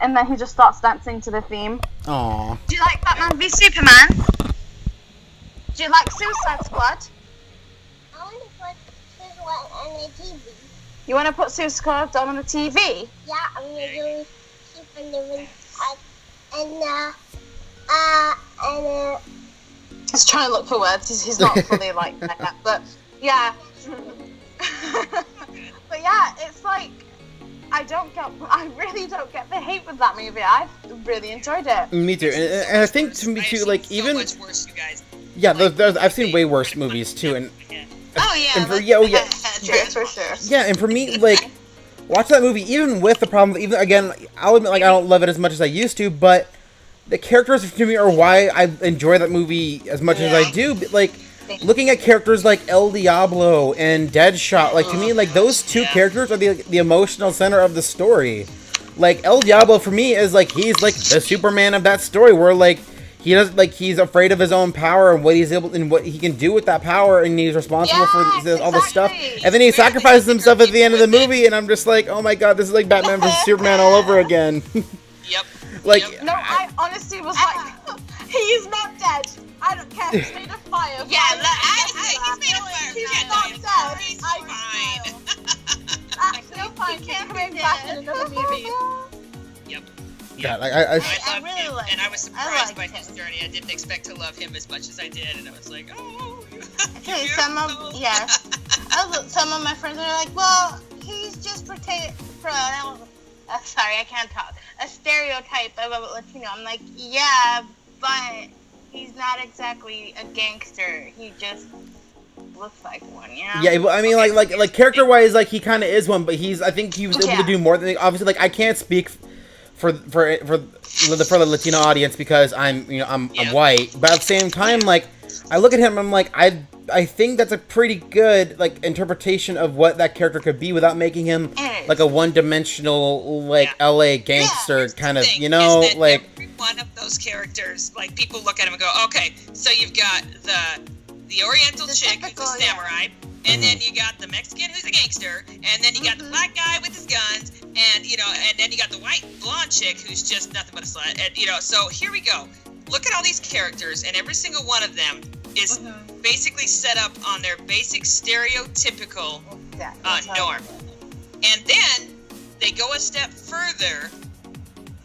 and then he just starts dancing to the theme. Aww. Do you like Batman v Superman? Do you like Suicide Squad? I want to put this one on the TV. You want to put Suicide Squad on the TV? Yeah, I'm going to do keep on doing and He's trying to look for words. He's not fully like that, but yeah. But yeah, it's like I really don't get the hate with that movie. I really enjoyed it. Me too, and I think to me too, like even so much worse, you guys. yeah, I've seen way worse movies too, and Oh yeah. and for, yeah, Yes, for sure. yeah, and for me, like watch that movie, even with the problem, even again, I'll admit, like I don't love it as much as I used to, but the characters to me are why I enjoy that movie as much as I do. Like looking at characters like El Diablo and Deadshot, like to me, like those two characters are the emotional center of the story. Like El Diablo for me is like he's like the Superman of that story, where like he does like he's afraid of his own power and what he's able and what he can do with that power, and he's responsible for all this stuff. And then he sacrifices himself at the end of the movie, and I'm just like, oh my god, this is like Batman vs Superman all over again. Yep. Like No, I honestly was like, he's not dead. I don't care. He's made of fire. Yeah, he's made of fire. He's Yeah, not no, dead. he's I'm fine. Absolutely fine. He's coming back in another movie. Yep. yeah, like I loved really him, like and I was him. I surprised by liked his him. journey. I didn't expect to love him as much as I did, and I was like, oh. Okay, some of my friends are like, well, he's just sorry, I can't talk. A stereotype of a Latino. I'm like, yeah, but he's not exactly a gangster. He just looks like one, you know? yeah, but I mean, like character wise, like he kind of is one, but I think he was able to do more than obviously. Like I can't speak for the Latino audience because I'm white, but at the same time, like I look at him, I'm like I think that's a pretty good like interpretation of what that character could be without making him like a one-dimensional like LA gangster kind of, you know, is that like every one of those characters, like people look at him and go, okay, so you've got the Oriental chick who's a samurai, and then you got the Mexican who's a gangster, and then you got the black guy with his guns, and and then you got the white blonde chick who's just nothing but a slut, and so here we go. Look at all these characters, and every single one of them is basically set up on their basic stereotypical norm. And then they go a step further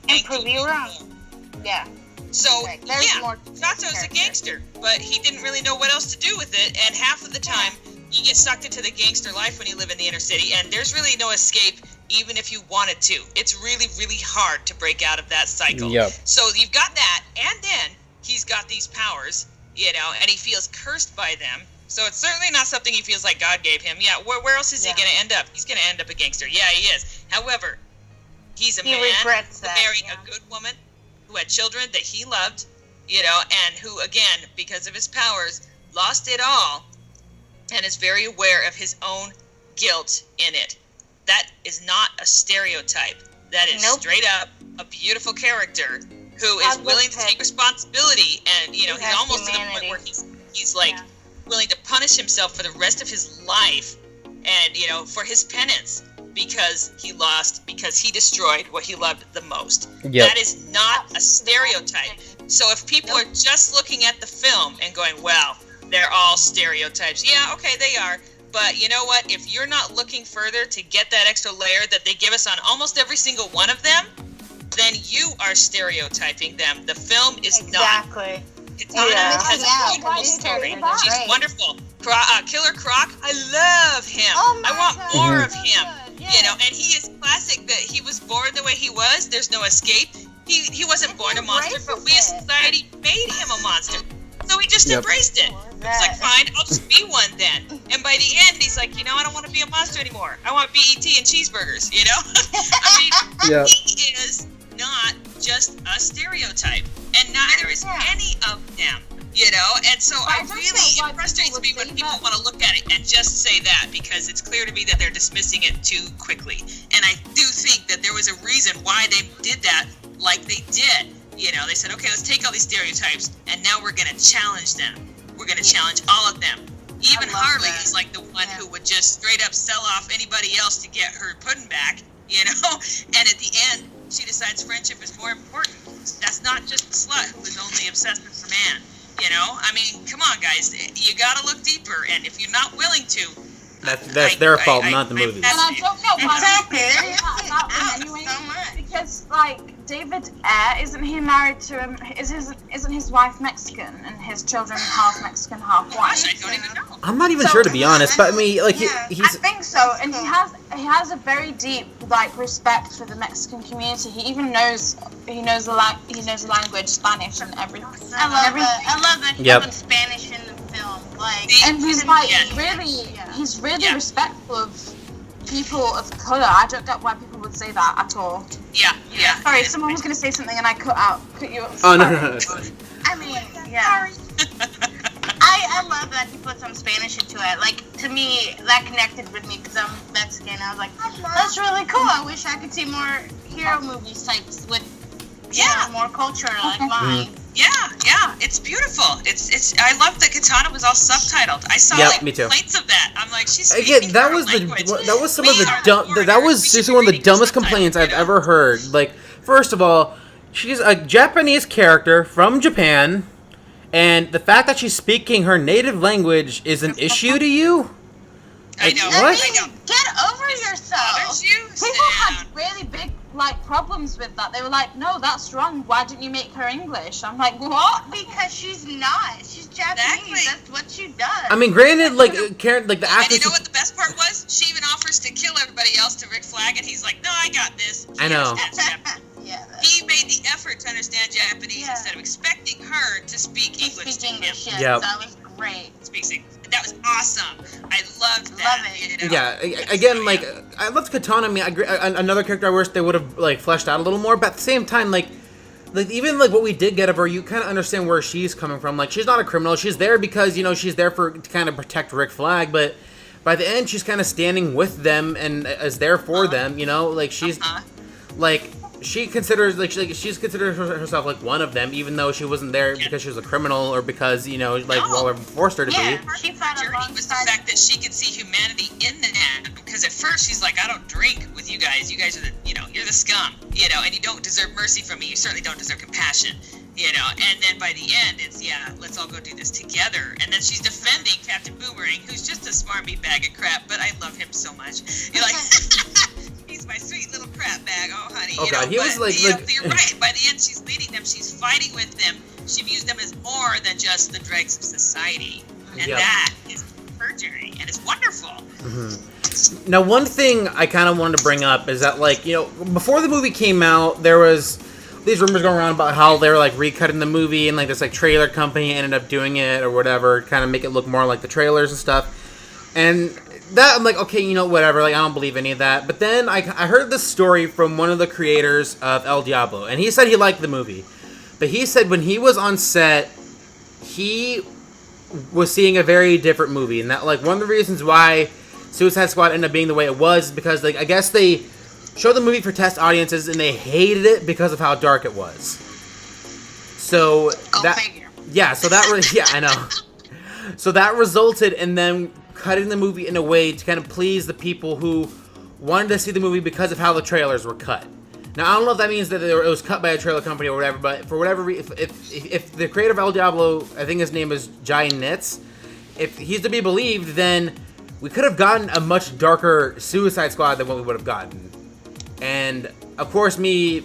And prove you wrong. Yeah. So, there's more to Sato's a gangster, but he didn't really know what else to do with it, and half of the time, you get sucked into the gangster life when you live in the inner city, and there's really no escape, even if you wanted to. It's really, really hard to break out of that cycle. Yep. So you've got that, and then he's got these powers, and he feels cursed by them. So it's certainly not something he feels like God gave him. Yeah, where else is he going to end up? He's going to end up a gangster. Yeah, he is. However, he's a man who married a good woman, who had children that he loved, and who, again, because of his powers, lost it all, and is very aware of his own guilt in it. That is not a stereotype. That is straight up a beautiful character who is willing to take responsibility, and he's almost to the point where he's like willing to punish himself for the rest of his life, and for his penance, because he destroyed what he loved the most. Yep. That is not a stereotype. So if people are just looking at the film and going, well, they're all stereotypes. Yeah, okay, they are. But you know what? If you're not looking further to get that extra layer that they give us on almost every single one of them, then you are stereotyping them. The film is not. Katana has a beautiful story. She's wonderful. Killer Croc, I love him. I want more of him. And he is classic that he was born the way he was. There's no escape. He wasn't born a monster, but we as society made him a monster. So he just embraced it. It's like, fine, I'll just be one then. And by the end, he's like, I don't want to be a monster anymore. I want BET and cheeseburgers, I mean, he is not just a stereotype. And neither is any of them. You know, and so I it don't really get why it frustrates people me would when say people that. want to look at it and just say that, because it's clear to me that they're dismissing it too quickly. And I do think that there was a reason why they did that like they did. You know, they said, okay, let's take all these stereotypes and now we're going to challenge them. We're going to challenge all of them. Even love Harley that. is like the one who would just straight up sell off anybody else to get her pudding back, you know? And at the end, she decides friendship is more important. That's not just a slut who is only obsessed with her man. You know, I mean, come on, guys. You gotta look deeper, and if you're not willing to, That's their fault, not the movie. And I don't know why Exactly. they say that about them anyway. So much. Because like David Ayer, isn't he married to him? Isn't his wife Mexican and his children half Mexican, half white? gosh, I don't even know. I'm not even So- sure, to be honest, but I mean, like, Yeah, I he's... think so, and he has a very deep like respect for the Mexican community. He even knows the language Spanish and everything. I love that he Yep. put Spanish in the film. Like, And he's like Yeah. he's really Yeah. respectful of people of color. I don't get why people would say that at all. Yeah. Sorry, someone was going to say something and I cut you off. Oh, no, Sorry. no, no. I mean, yeah. I love that he put some Spanish into it. Like, to me, that connected with me because I'm Mexican. I was like, that's really cool. I wish I could see more hero movies types with more culture like mine. Yeah, it's beautiful. It's. I love that Katana was all subtitled. I saw Yep, me too. complaints of that. I'm like, she's Again, speaking that her was language. that was some of We the are dumb. foreigners. That was We should seriously be one of the reading the dumbest subtitles, complaints I've you know? ever heard. Like, first of all, she's a Japanese character from Japan, and the fact that she's speaking her native language is an issue to you. I know. What? I know. Get over yourself. Bothers you? Sit People had down. really big problems with that. They were like, "No, that's wrong. Why didn't you make her English?" I'm like, "What?" Because she's not. She's Japanese. Exactly. That's what she does. I mean, granted, like Karen, like the And actress. you know what the best part was? She even offers to kill everybody else to Rick Flag, and he's like, "No, I got this." I know. He understands Japanese. yeah. He made the effort to understand Japanese Yeah. instead of expecting her to speak She English speaks to him. English. Yes, Yep. that was great. Speaks English. That was awesome. I loved that. Love it. You know? Yeah, again, like I loved Katana. I mean, another character I wish they would have like fleshed out a little more. But at the same time, like even like what we did get of her, you kind of understand where she's coming from. Like, she's not a criminal. She's there because she's there to kind of protect Rick Flag. But by the end, she's kind of standing with them and is there for them. You know, like she's like. She considers she's considered herself like one of them, even though she wasn't there because she was a criminal or because Waller forced her to Yeah, be. she fought Journey was the alongside. fact that she could see humanity in them. Because at first she's like, I don't drink with you guys. You guys are you're the scum, and you don't deserve mercy from me. You certainly don't deserve compassion, And then by the end, it's let's all go do this together. And then she's defending Captain Boomerang, who's just a smarmy bag of crap, but I love him so much. You're like, he's my sweet little crap bag. Oh, honey. Oh, God, he was like- you're right. By the end, she's leading them. She's fighting with them. She views them as more than just the dregs of society. And Yep. that is her journey, and it's wonderful. Now, one thing I kind of wanted to bring up is that, before the movie came out, there was these rumors going around about how they were, recutting the movie, and, this, trailer company ended up doing it or whatever, kind of make it look more like the trailers and stuff. And that, I'm like, okay, whatever, I don't believe any of that. But then I heard this story from one of the creators of El Diablo, and he said he liked the movie. But he said when he was on set, he was seeing a very different movie, and that, one of the reasons why Suicide Squad ended up being the way it was because, I guess they showed the movie for test audiences and they hated it because of how dark it was. So Figure. yeah, so that yeah, I know. So that resulted in them cutting the movie in a way to kind of please the people who wanted to see the movie because of how the trailers were cut. Now, I don't know if that means that it was cut by a trailer company or whatever, but for whatever reason, if the creator of El Diablo, I think his name is Jai Nitz, if he's to be believed, then we could have gotten a much darker Suicide Squad than what we would have gotten. And, of course, me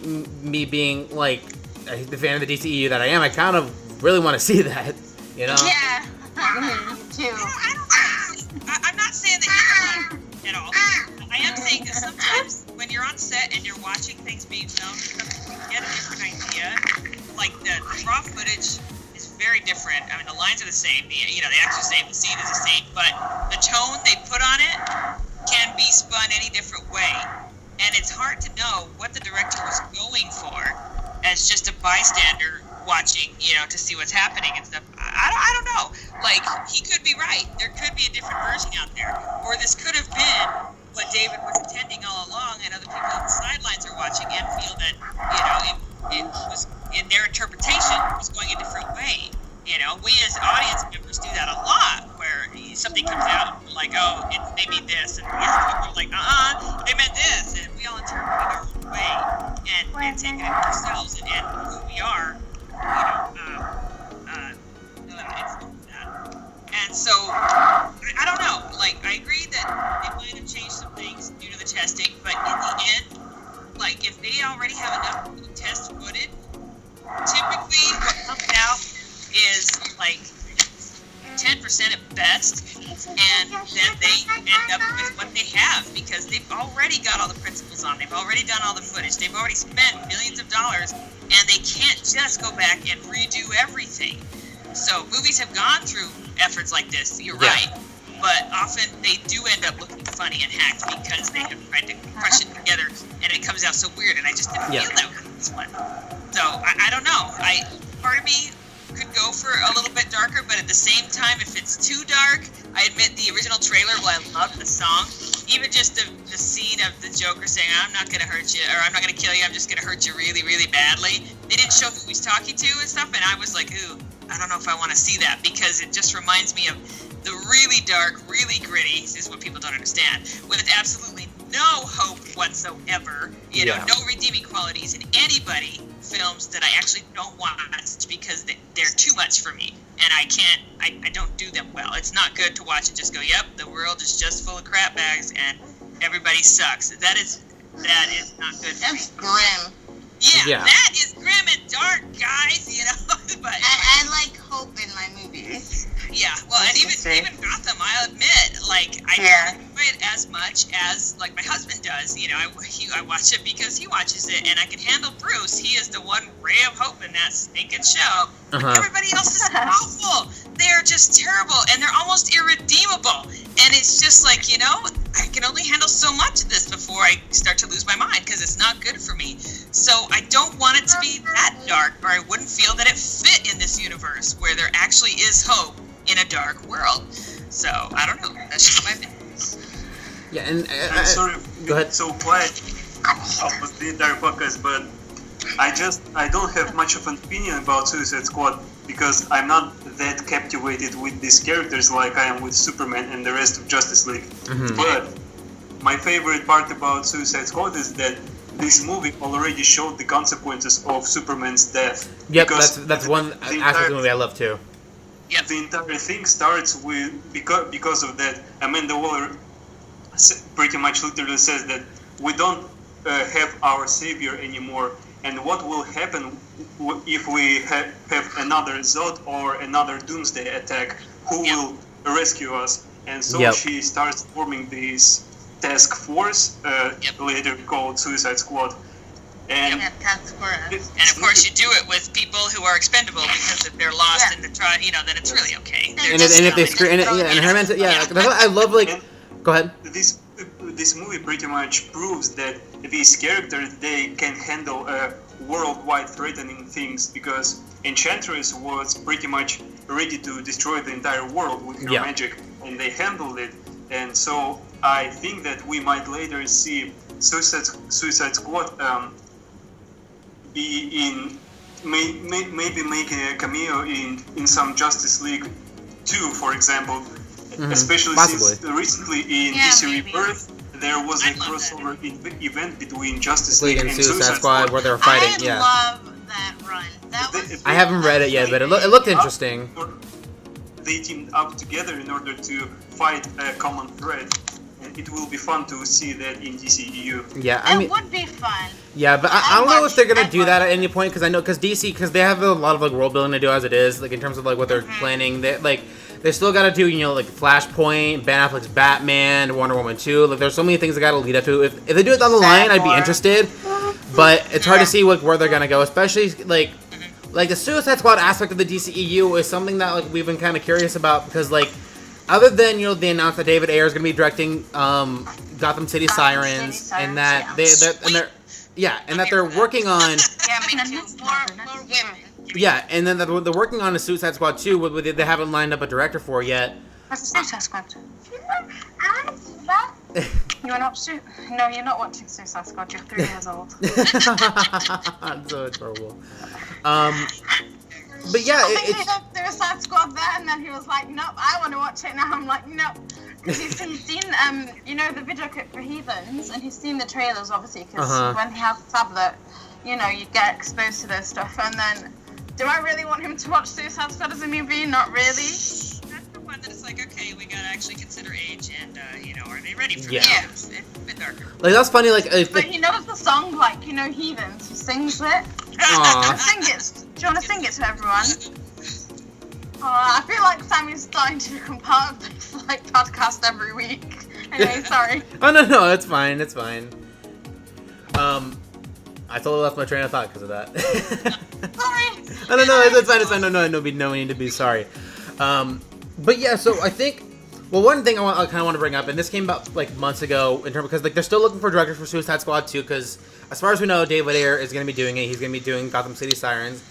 being, the fan of the DCEU that I am, I kind of really want to see that, Yeah. Too. I'm not saying that you're wrong at all. I am saying that sometimes when you're on set and you're watching things being filmed, you get a different idea. Like the raw footage is very different. I mean, the lines are the same. The actors the same. The scene is the same. But the tone they put on it can be spun any different way. And it's hard to know what the director was going for as just a bystander watching, to see what's happening and stuff. I don't know. Like, he could be right. There could be a different version out there, or this could have been what David was intending all along, and other people on the sidelines are watching and feel that, it was, in their interpretation, it was going a different way. We as audience members do that a lot, where something comes out and we're like, oh, they mean this, and the other people are like, they meant this, and we all interpret it our own way, and take it into ourselves and who we are, influence that. And so, I don't know, like, I agree that they might have changed some things due to the testing, but in the end, like, if they already have enough test footage, typically what comes out is like 10% at best, and then they end up with what they have because they've already got all the principles on. They've already done all the footage. They've already spent millions of dollars, and they can't just go back and redo everything. So movies have gone through efforts like this. You're right, but often they do end up looking funny and hacked because they have tried to crush it together, and it comes out so weird. And I just didn't feel that with this one. So I don't know. Part of me could go for a little bit darker, but at the same time, if it's too dark, I admit the original trailer, while I loved the song, even just the scene of the Joker saying, I'm not going to hurt you, or I'm not going to kill you, I'm just going to hurt you really, really badly. They didn't show who he's talking to and stuff, and I was like, ooh, I don't know if I want to see that, because it just reminds me of the really dark, really gritty, this is what people don't understand, with absolutely no hope whatsoever, no redeeming qualities in anybody films that I actually don't watch because they're too much for me, and I don't do them well. It's not good to watch and just go, yep, the world is just full of crap bags and everybody sucks. That is not good for me. That's grim. Yeah, that is grim and dark, guys, but I like hope in my movies. Yeah, well, and even Gotham, I'll admit, like, I don't enjoy it as much as, like, my husband does. I watch it because he watches it, and I can handle Bruce. He is the one ray of hope in that stinking show. Everybody else is awful. They're just terrible, and they're almost irredeemable. And it's just like, I can only handle so much of this before I start to lose my mind, because it's not good for me. So I don't want it to be that dark, or I wouldn't feel that it fit in this universe where there actually is hope in a dark world. So I don't know. That's just my opinion. Yeah, and I'm sorry go ahead. so quiet with the entire podcast, but I don't have much of an opinion about Suicide Squad because I'm not that captivated with these characters like I am with Superman and the rest of Justice League. But my favorite part about Suicide Squad is that this movie already showed the consequences of Superman's death. Yep, that's one aspect of the movie I love too. Yep. The entire thing starts with because of that. Amanda Waller pretty much literally says that we don't have our savior anymore, and what will happen if we have another Zod or another Doomsday attack? Who will rescue us? And so she starts forming this task force, later called Suicide Squad. And and of course, you do it with people who are expendable because if they're lost in the trial, then it's really okay. And if they scream, and her mental, that's what I love. Like, go ahead. This movie pretty much proves that these characters, they can handle worldwide threatening things, because Enchantress was pretty much ready to destroy the entire world with her magic, and they handled it. And so I think that we might later see Suicide Squad be in maybe making a cameo in some Justice League 2, for example. Especially since recently in DC Rebirth there was a crossover event between Justice League and Suicide Squad where they were fighting. I love that run. That was I haven't read it yet, but it looked interesting. They teamed up together in order to fight a common threat, and it will be fun to see that in DCEU. Yeah, I mean, it would be fun. Yeah, but I don't know if they're gonna do that at any point, because DC, because they have a lot of like world building to do as it is, like in terms of like what they're planning. They still got to do, like Flashpoint, Ben Affleck's Batman, Wonder Woman 2. Like, there's so many things that got to lead up to. If they do it down the line, I'd be interested. But it's hard to see where they're gonna go, especially like the Suicide Squad aspect of the DCEU is something that like we've been kind of curious about, because like other than they announced that David Ayer is gonna be directing Gotham City Sirens, and that they're working on. More women. Yeah, and then they're working on a Suicide Squad 2, but they haven't lined up a director for yet. That's a Suicide Squad. You are not No, you're not watching Suicide Squad. You're 3 years old. That's so adorable. But yeah, I think he did Suicide Squad there, and then he was like, "Nope, I want to watch it now." I'm like, "Nope," because he's seen you know, the video clip for Heathens, and he's seen the trailers, obviously, because when he has a tablet, you know, you get exposed to this stuff. And then, do I really want him to watch Suicide Squad as a movie? Not really. That's the one that it's like, okay, we gotta actually consider age, and you know, are they ready for Yeah. it? It's a bit darker. like that's funny. Like, But he knows the song, like, you know, Heathens. He sings it. Aw. Sing it. Do you want to sing it to everyone? I feel like Sammy's starting to become part of this like podcast every week. Anyway, sorry. Oh no, it's fine. It's fine. I totally lost my train of thought because of that. Sorry. No, it's fine. It's fine. No need to be sorry. But yeah, so I think. Well, one thing I kind of want to bring up, and this came about like months ago, in terms because like they're still looking for directors for Suicide Squad 2, because as far as we know, David Ayer is going to be doing it. He's going to be doing Gotham City Sirens.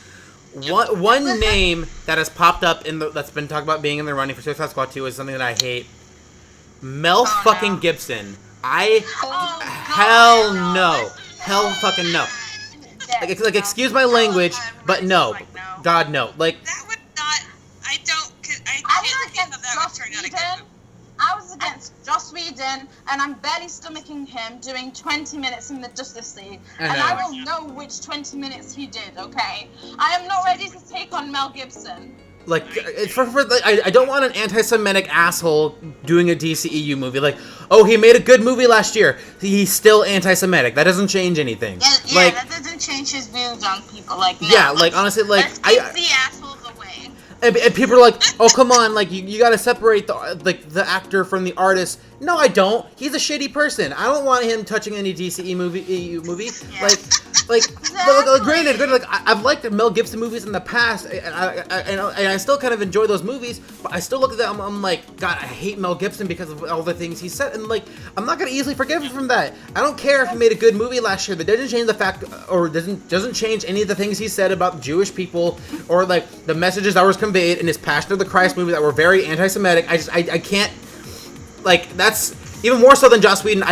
One name that has popped up that's been talked about being in the running for Suicide Squad 2 is something that I hate. Mel fucking Gibson. Hell no. Hell fucking no. Like, excuse my language, but no. God, no. Like, That would not. I don't. I I'm can't not think against that Joss would turn out a good Whedon. movie. I was against Joss Whedon, and I'm barely stomaching him doing 20 minutes in the Justice League. And I will know which 20 minutes he did, okay? I am not ready to take on Mel Gibson. like, I don't want an anti-Semitic asshole doing a DCEU movie. Like, oh, he made a good movie last year. He's still anti-Semitic. That doesn't change anything. Yeah, Like, that doesn't change his views on people. Like, no, yeah, like, honestly, like, let's keep the assholes away. And people are like, oh, come on, like, you gotta separate the actor from the artist. No, I don't. He's a shitty person. I don't want him touching any DCE movie. Yeah. Like, granted, like, I've liked Mel Gibson movies in the past, and I still kind of enjoy those movies, but I still look at them, I'm like, God, I hate Mel Gibson because of all the things he said, and, like, I'm not gonna easily forgive him from that. I don't care if he made a good movie last year. That doesn't change the fact, or doesn't change any of the things he said about Jewish people, or, like, the messages that was conveyed in his Passion of the Christ movie that were very anti-Semitic. I can't, like, that's even more so than Joss Whedon.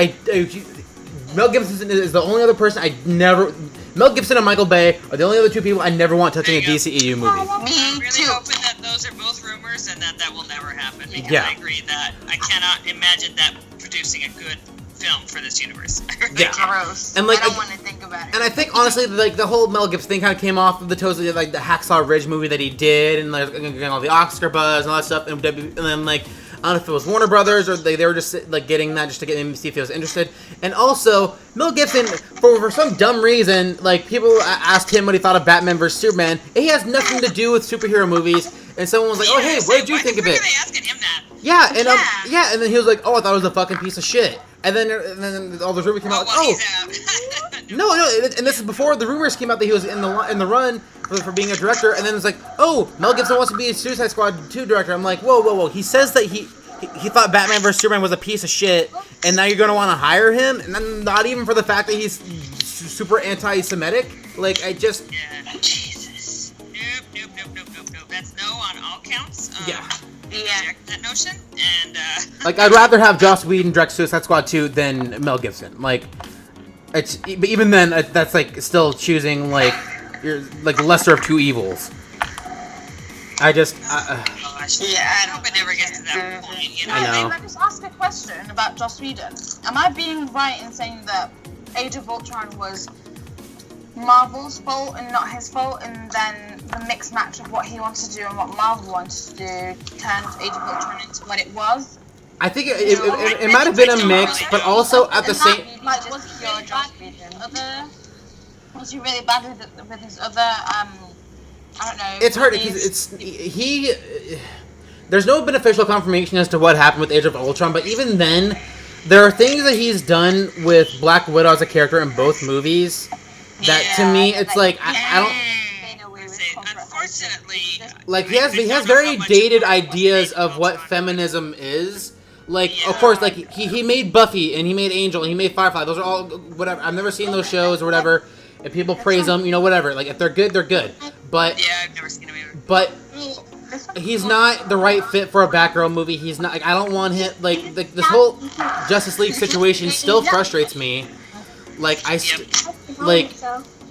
Mel Gibson is the only other person Mel Gibson and Michael Bay are the only other two people I never want touching a DCEU movie. I'm Me really too. hoping that those are both rumors and that will never happen, because Yeah. I agree that I cannot imagine that producing a good film for this universe. I really Yeah. can't. Gross. And, like, I don't want to think about it. And I think, honestly, like, the whole Mel Gibson thing kind of came off of the toes of, like, the Hacksaw Ridge movie that he did, and, like, all the Oscar buzz and all that stuff, and then, like, I don't know if it was Warner Brothers, or they were just, like, getting that just to get him to see if he was interested. And also, Mel Gibson, for some dumb reason, like, people asked him what he thought of Batman vs. Superman. He has nothing to do with superhero movies, and someone was like, oh, hey, what did you think of it? Why are they asking him that? Yeah, and then he was like, oh, I thought it was a fucking piece of shit. And then all those rumors came out, like, oh, he's out. no, and this is before the rumors came out that he was in the run for being a director, and then it's like, oh, Mel Gibson wants to be a Suicide Squad 2 director. I'm like, whoa. He says that he thought Batman vs. Superman was a piece of shit, and now you're going to want to hire him? And then not even for the fact that he's super anti-Semitic? Like, I just... Yeah. Jesus. Nope. That's no on all counts. Yeah. Reject that notion, and Like, I'd rather have Joss Whedon direct Suicide Squad 2 than Mel Gibson. Like, but even then, that's, like, still choosing, like, the lesser of two evils. I just... gosh, Yeah, I hope it never gets to that point, you know. I know. Can I just ask a question about Joss Whedon? Am I being right in saying that Age of Ultron was Marvel's fault and not his fault, and then the mixed match of what he wanted to do and what Marvel wanted to do turned Age of Ultron into what it was? I think it might have been a mix, but also at the And same... that, like, was he really bad with his other? Was he really bad with his other? I don't know. It's hard movies? because there's no beneficial confirmation as to what happened with Age of Ultron, but even then, there are things that he's done with Black Widow as a character in both movies that, to me, it's like, I don't... Unfortunately, Like, he has very dated ideas of what feminism is. Like, of course, like, he made Buffy, and he made Angel, and he made Firefly. Those are all, whatever. I've never seen those shows or whatever. If people praise them, you know, whatever. Like, if they're good, they're good. but Yeah, I've never seen him either. but he's not the right fit for a Batgirl movie. He's not. Like, I don't want him. Like this whole Justice League situation still frustrates me. Like like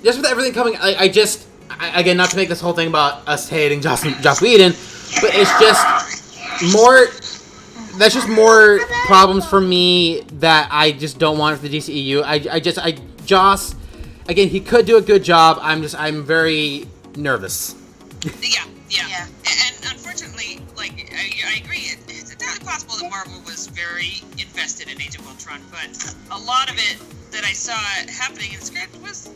just with everything coming. Again, not to make this whole thing about us hating Joss Whedon, but it's just more. That's just more problems for me that I just don't want for the DCEU. Joss, again, he could do a good job. I'm very nervous. Yeah. And unfortunately, like, I agree. It's entirely possible that Marvel was very invested in Age of Ultron, but a lot of it that I saw happening in the script was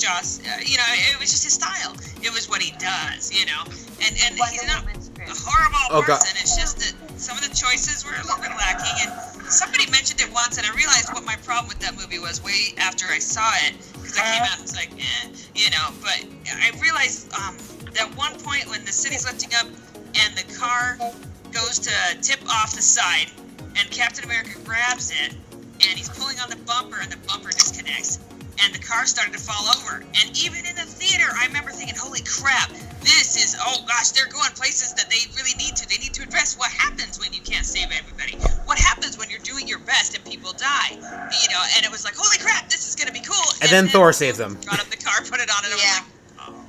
Joss. It was just his style. It was what he does, And he's not a horrible person. God. It's just that some of the choices were a little bit lacking. And somebody mentioned it once, and I realized what my problem with that movie was way after I saw it, because I came out and was like, But I realized at one point when the city's lifting up and the car goes to tip off the side, and Captain America grabs it, and he's pulling on the bumper, and the bumper disconnects, and the car started to fall over. And even in the theater, I remember thinking, holy crap, they're going places that they really need to. They need to address what happens when you can't save everybody. What happens when you're doing your best and people die? And it was like, holy crap, this is going to be cool. And then Thor saves them. Brought up the car, put it on, and I was like, oh.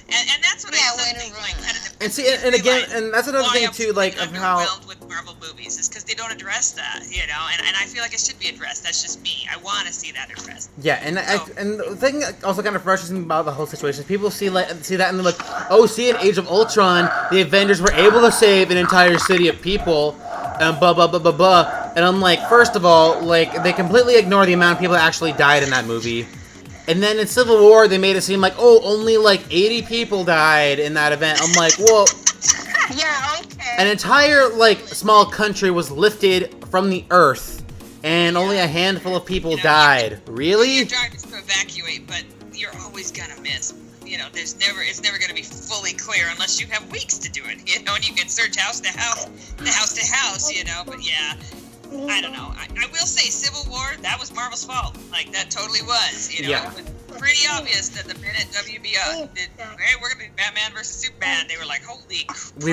And that's what I still think, like, kind of And see, and again, and that's another thing too, like of how. Underwhelmed with Marvel movies is because they don't address that, and I feel like it should be addressed. That's just me. I want to see that addressed. Yeah, and and the thing that also kind of frustrates me about the whole situation is people see that and they're like, oh, see, in Age of Ultron, the Avengers were able to save an entire city of people, and blah blah blah blah blah. And I'm like, first of all, like they completely ignore the amount of people that actually died in that movie. And then in Civil War, they made it seem like, oh, only like 80 people died in that event. I'm like, well, Yeah, okay. an entire like small country was lifted from the earth, and only a handful of people died. Really? Your job is to evacuate, but you're always gonna miss. It's never gonna be fully clear unless you have weeks to do it. And you can search house to house, to house. But yeah. I don't know. I will say, Civil War, that was Marvel's fault. Like, that totally was. Yeah. It was pretty obvious that the minute WB did, hey, we're gonna be Batman versus Superman, they were like, holy crap.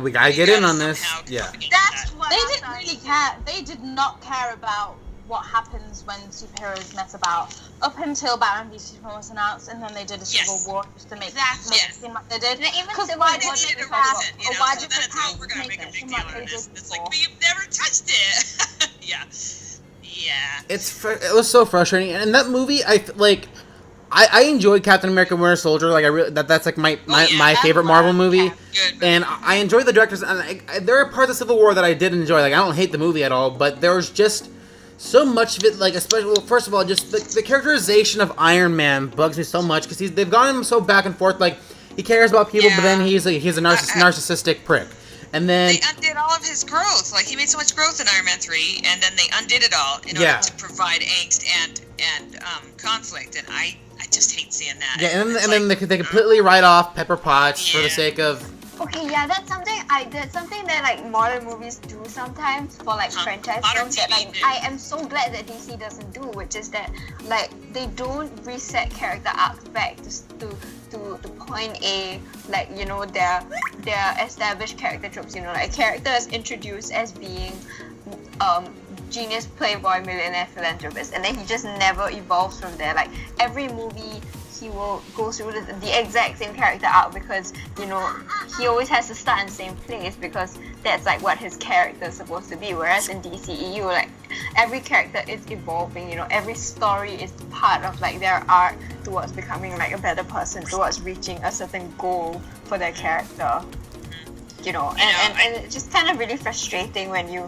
We gotta get in on this. Yeah. That's what They I didn't thought. really care. They did not care about what happens when superheroes mess about up until Batman v Superman was announced, and then they did a Civil War just to make it seem like they did. Because Why They did needed they a care? reason, Or why did so then they it's, care? we're gonna make a big seem deal like out they of this. did It's like, before. but you've never touched it. Yeah. It was so frustrating, and in that movie, I enjoyed Captain America: Winter Soldier. Like that's like my favorite Marvel movie. Good. And I enjoy the directors, and there are parts of Civil War that I did enjoy. Like, I don't hate the movie at all, but there was just so much of it, like, especially, well, first of all, just the characterization of Iron Man bugs me so much, because they've gone him so back and forth, like, he cares about people, but then he's a narcissistic prick. And then they undid all of his growth. Like, he made so much growth in Iron Man 3, and then they undid it all in order to provide angst and conflict, and I just hate seeing that. Yeah, and then they completely write off Pepper Potts for the sake of... Okay, yeah, that's something that like modern movies do sometimes for like franchise films that like I am so glad that DC doesn't do, which is that like they don't reset character arcs back to point A, like, you know, their established character tropes, you know, like character is introduced as being genius playboy millionaire philanthropist, and then he just never evolves from there. Like every movie he will go through the exact same character arc, because, you know, he always has to start in the same place, because that's like what his character is supposed to be. Whereas in DCEU, like every character is evolving, you know, every story is part of like their arc towards becoming like a better person, towards reaching a certain goal for their character. You know, and it's just kind of really frustrating when you're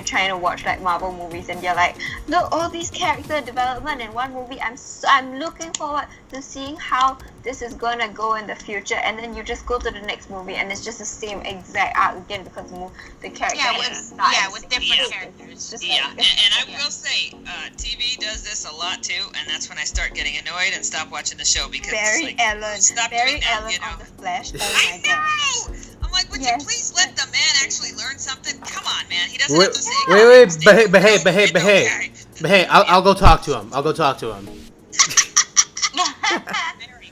trying to watch like Marvel movies and you're like, look, all these character development in one movie, I'm looking forward to seeing how this is gonna go in the future, and then you just go to the next movie and it's just the same exact arc again, because the character with different characters. It's just Yeah, like, and I will say, TV does this a lot too, and that's when I start getting annoyed and stop watching the show, because Barry it's like, Allen, stop Barry doing that, Allen you know? on the Flash. Oh I my god. know! I'm like, would you Yes. please let the man actually learn something? Come on, man. He doesn't Wait, have to say, but hey, I'll go talk to him. Mary,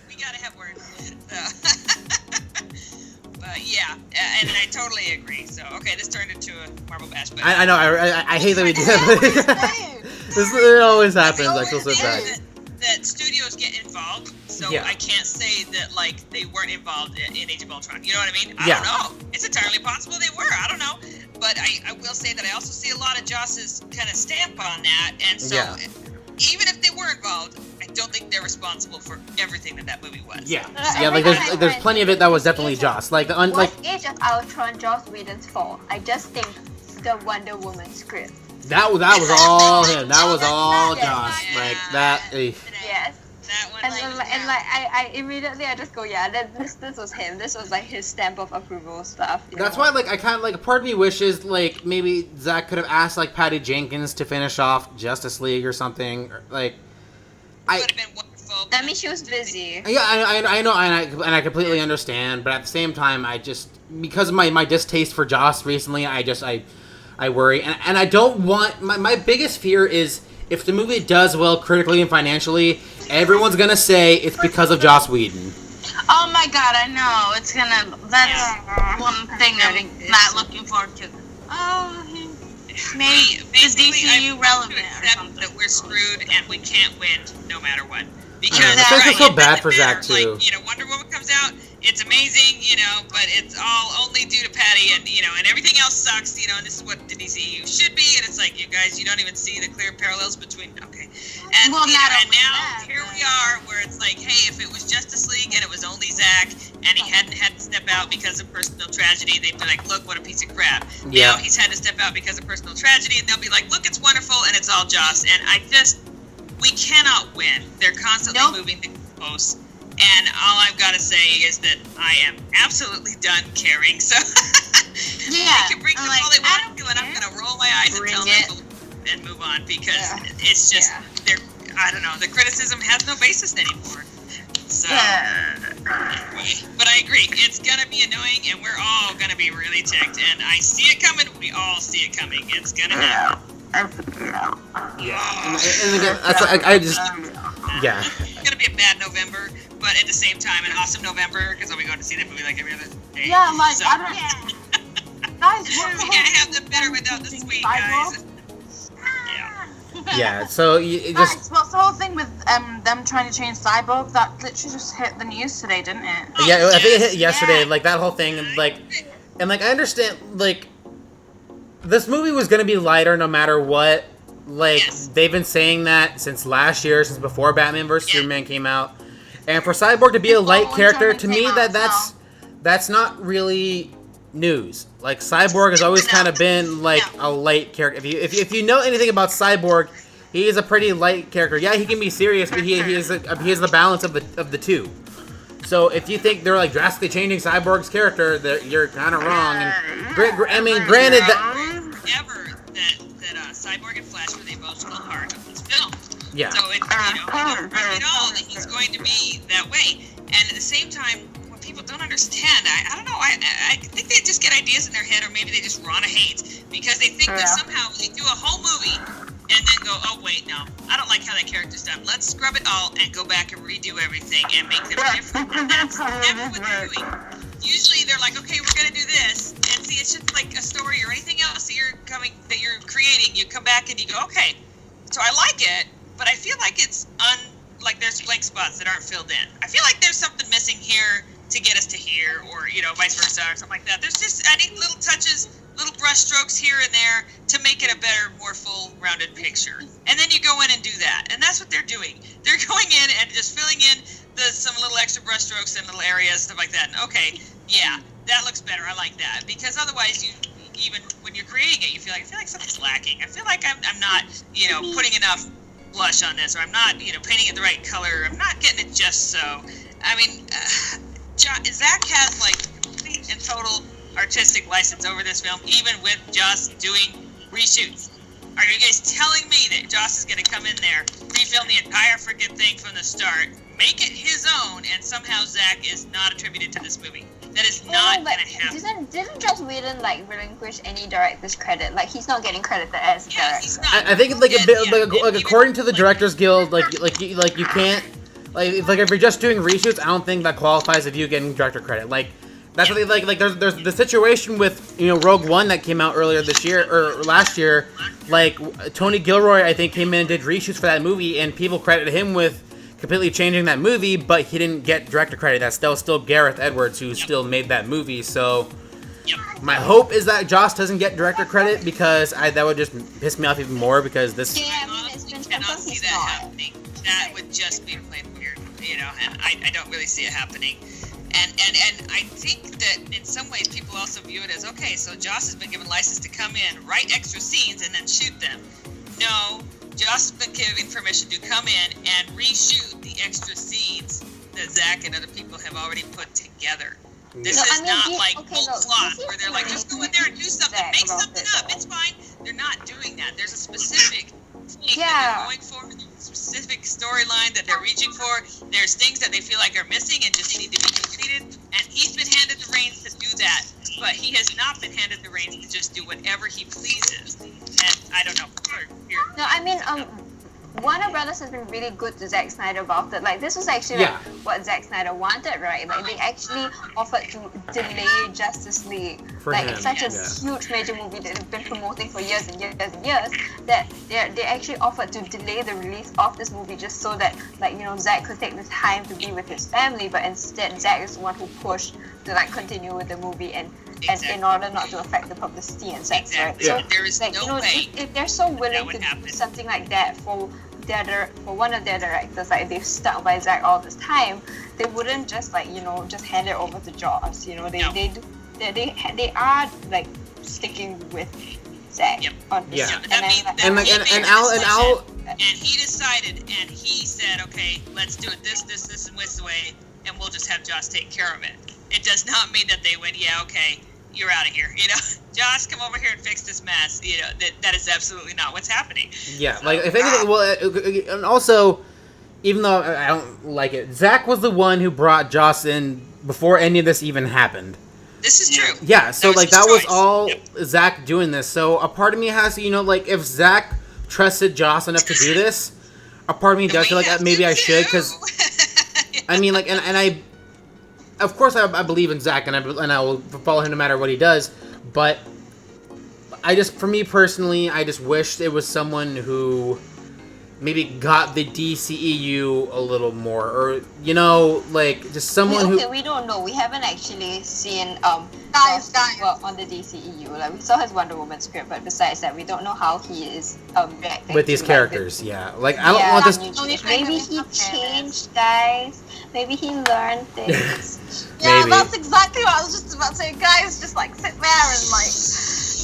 we gotta have words. and I totally agree. So, okay, this turned into a Marvel bash. But I know. I hate that we do that. It always happens. I feel so bad. That studios get involved, so Yeah. I can't say that like they weren't involved in Age of Ultron. You know what I mean? I Yeah. don't know. It's entirely possible they were. I don't know. But I will say that I also see a lot of Joss's kind of stamp on that, and so Yeah. even if they were involved, I don't think they're responsible for everything that movie was. Yeah. Yeah. Like there's plenty of it that was definitely Joss. Like Was Age of Ultron Joss Whedon's fault? I just think the Wonder Woman script. that was all him. That was all Joss. Like that. Yes. That one, And I immediately I just go, yeah, this was him. This was like his stamp of approval stuff. That's why, like, I kind of like. Part of me wishes, like, maybe Zach could have asked like Patty Jenkins to finish off Justice League or something. Or, like, would have been wonderful. I mean, she was busy. Yeah, I know, and I completely understand. But at the same time, I just, because of my distaste for Joss recently, I worry, and I don't want my biggest fear is if the movie does well critically and financially, everyone's gonna say it's because of Joss Whedon. Oh my god, I know. It's gonna. That's one thing I'm not looking forward to. Oh, maybe is DCEU relevant or something? That we're screwed and we can't win no matter what. Because I feel so bad for Zach too. Like, Wonder Woman comes out, it's amazing, but it's all only due to Patty, and and everything else sucks, and this is what the DCEU should be, and it's like, you guys, you don't even see the clear parallels between. Okay, and Well, and not now that, here but- we are, where it's like, hey, if it was Justice League and it was only Zack, and he hadn't had to step out because of personal tragedy, they'd be like, look, what a piece of crap. Yeah. Now he's had to step out because of personal tragedy, and they'll be like, look, it's wonderful, and it's all Joss, and we cannot win. They're constantly moving the goalposts, and all I've got to say is that I am absolutely done caring. So Yeah, they can bring them all they want to, and I'm going to roll my eyes and tell them and move on, because it's just I don't know. The criticism has no basis anymore. So, anyway, but I agree. It's gonna be annoying, and we're all gonna be really ticked. And I see it coming. We all see it coming. It's gonna happen. Yeah, and again, that's I just yeah. It's gonna be a bad November, but at the same time, an awesome November, because I'll be going to see that movie like every other day. Yeah, like, So, I don't. Guys, what the we can't have them better without the sweet guys. Yeah. Yeah, so it just Guys, what's the whole thing with them trying to change Cyborg? That literally just hit the news today, didn't it? I think it hit yesterday, like that whole thing, and like I understand, like, this movie was gonna be lighter no matter what. Like, they've been saying that since last year, since before Batman vs Superman came out, and for Cyborg to be a light character, to me that's not really news. Like, Cyborg has always kind of been like a light character. If you know anything about Cyborg, he is a pretty light character. Yeah, he can be serious, but he is the balance of the two. So if you think they're like drastically changing Cyborg's character, you're kind of wrong. And granted that Ever that Cyborg and Flash were the emotional heart of this film. Yeah. So it, it all that he's going to be that way. And at the same time, what people don't understand, I don't know, I think they just get ideas in their head, or maybe they just run a hate, because they think that somehow they do a whole movie and then go, oh wait, no, I don't like how that character's done. Let's scrub it all and go back and redo everything and make them different. And that's never what they're doing. Usually they're like, okay, we're gonna do this, and see, it's just like a story or anything else that you're creating. You come back and you go, okay, so I like it, but I feel like it's like there's blank spots that aren't filled in. I feel like there's something missing here to get us to here, or vice versa, or something like that. There's just adding little touches, little brush strokes here and there to make it a better, more full-rounded picture. And then you go in and do that, and that's what they're doing. They're going in and just filling in some little extra brush strokes in little areas, stuff like that. And okay, yeah, that looks better. I like that, because otherwise, even when you're creating it, I feel like something's lacking. I feel like I'm not, putting enough blush on this, or I'm not, painting it the right color. I'm not getting it just so. I mean, Zach has like complete and total artistic license over this film, even with Joss doing reshoots. Are you guys telling me that Joss is going to come in there, refilm the entire freaking thing from the start, make it his own, and somehow Zach is not attributed to this movie? That is not going to happen. Didn't Joss Whedon relinquish any director's credit? Like, he's not getting credited as director. He's not. I think according to the Directors Guild, you can't if you're just doing reshoots, I don't think that qualifies if you getting director credit. Like, That's what they like. Like there's the situation with Rogue One that came out earlier this year or last year. Like Tony Gilroy, I think came in and did reshoots for that movie, and people credited him with completely changing that movie, but he didn't get director credit. That was still Gareth Edwards who still made that movie. So my hope is that Joss doesn't get director credit, because that would just piss me off even more, because this. Yeah, I mean, it's been cannot confirmed see he's that not. happening. That would just be plain weird, and I don't really see it happening. And I think that in some ways people also view it as, okay, so Joss has been given license to come in, write extra scenes, and then shoot them. No, Joss has been given permission to come in and reshoot the extra scenes that Zach and other people have already put together. This No, is I mean, not the- like okay, full look, plot this where is they're like, like just go in there and do something, Zach make about something it, up, though. it's fine. They're not doing that. There's a specific thing Yeah. that they're going for, there's a specific storyline that they're reaching for. There's things that they feel like are missing and just need to be completed, and he's been handed the reins to do that, but he has not been handed the reins to just do whatever he pleases. And I don't know. No, I mean, Warner Brothers has been really good to Zack Snyder about it. Like, this was actually Yeah. like what Zack Snyder wanted, right? Like, they actually offered to delay Justice League. For like, him, it's such a yeah. huge major movie that they've been promoting for years and years and years, that they actually offered to delay the release of this movie just so that, like, Zack could take the time to be with his family, but instead Zack is the one who pushed to, like, continue with the movie and in order not to affect the publicity and sex, Exactly. right? Yeah. There is like, no way if they're so willing would to happen. do something like that for one of their directors, like they've stuck by Zack all this time, they wouldn't just just hand it over to Joss. They No. they are like sticking with Zack Yep. on this. Yeah. Yeah, that means that And like he and, made and a Al decision, and he decided, and he said, okay, let's do it this, and this way, and we'll just have Joss take care of it. It does not mean that they went, yeah, okay, you're out of here. Joss, come over here and fix this mess. That is absolutely not what's happening. Yeah, like if anything, well, and also, even though I don't like it, Zach was the one who brought Joss in before any of this even happened. This is true. Yeah, so That was that his was choice. all Yep. Zach doing this. So a part of me has to, like if Zach trusted Joss enough to do this, a part of me does feel like maybe I should, because I mean, like, and I, of course, I believe in Zach, and I will follow him no matter what he does. But for me personally, I just wished it was someone who maybe got the DCEU a little more, or like just someone who. We don't know. We haven't actually seen Guys. work on the DCEU. Like, we saw his Wonder Woman script, but besides that, we don't know how he is reacting With these to, characters, yeah. Like, I don't want this. Maybe he changed, guys. Maybe he learned things. Yeah, Maybe. that's exactly what I was just about to say. Guys, just like sit there and like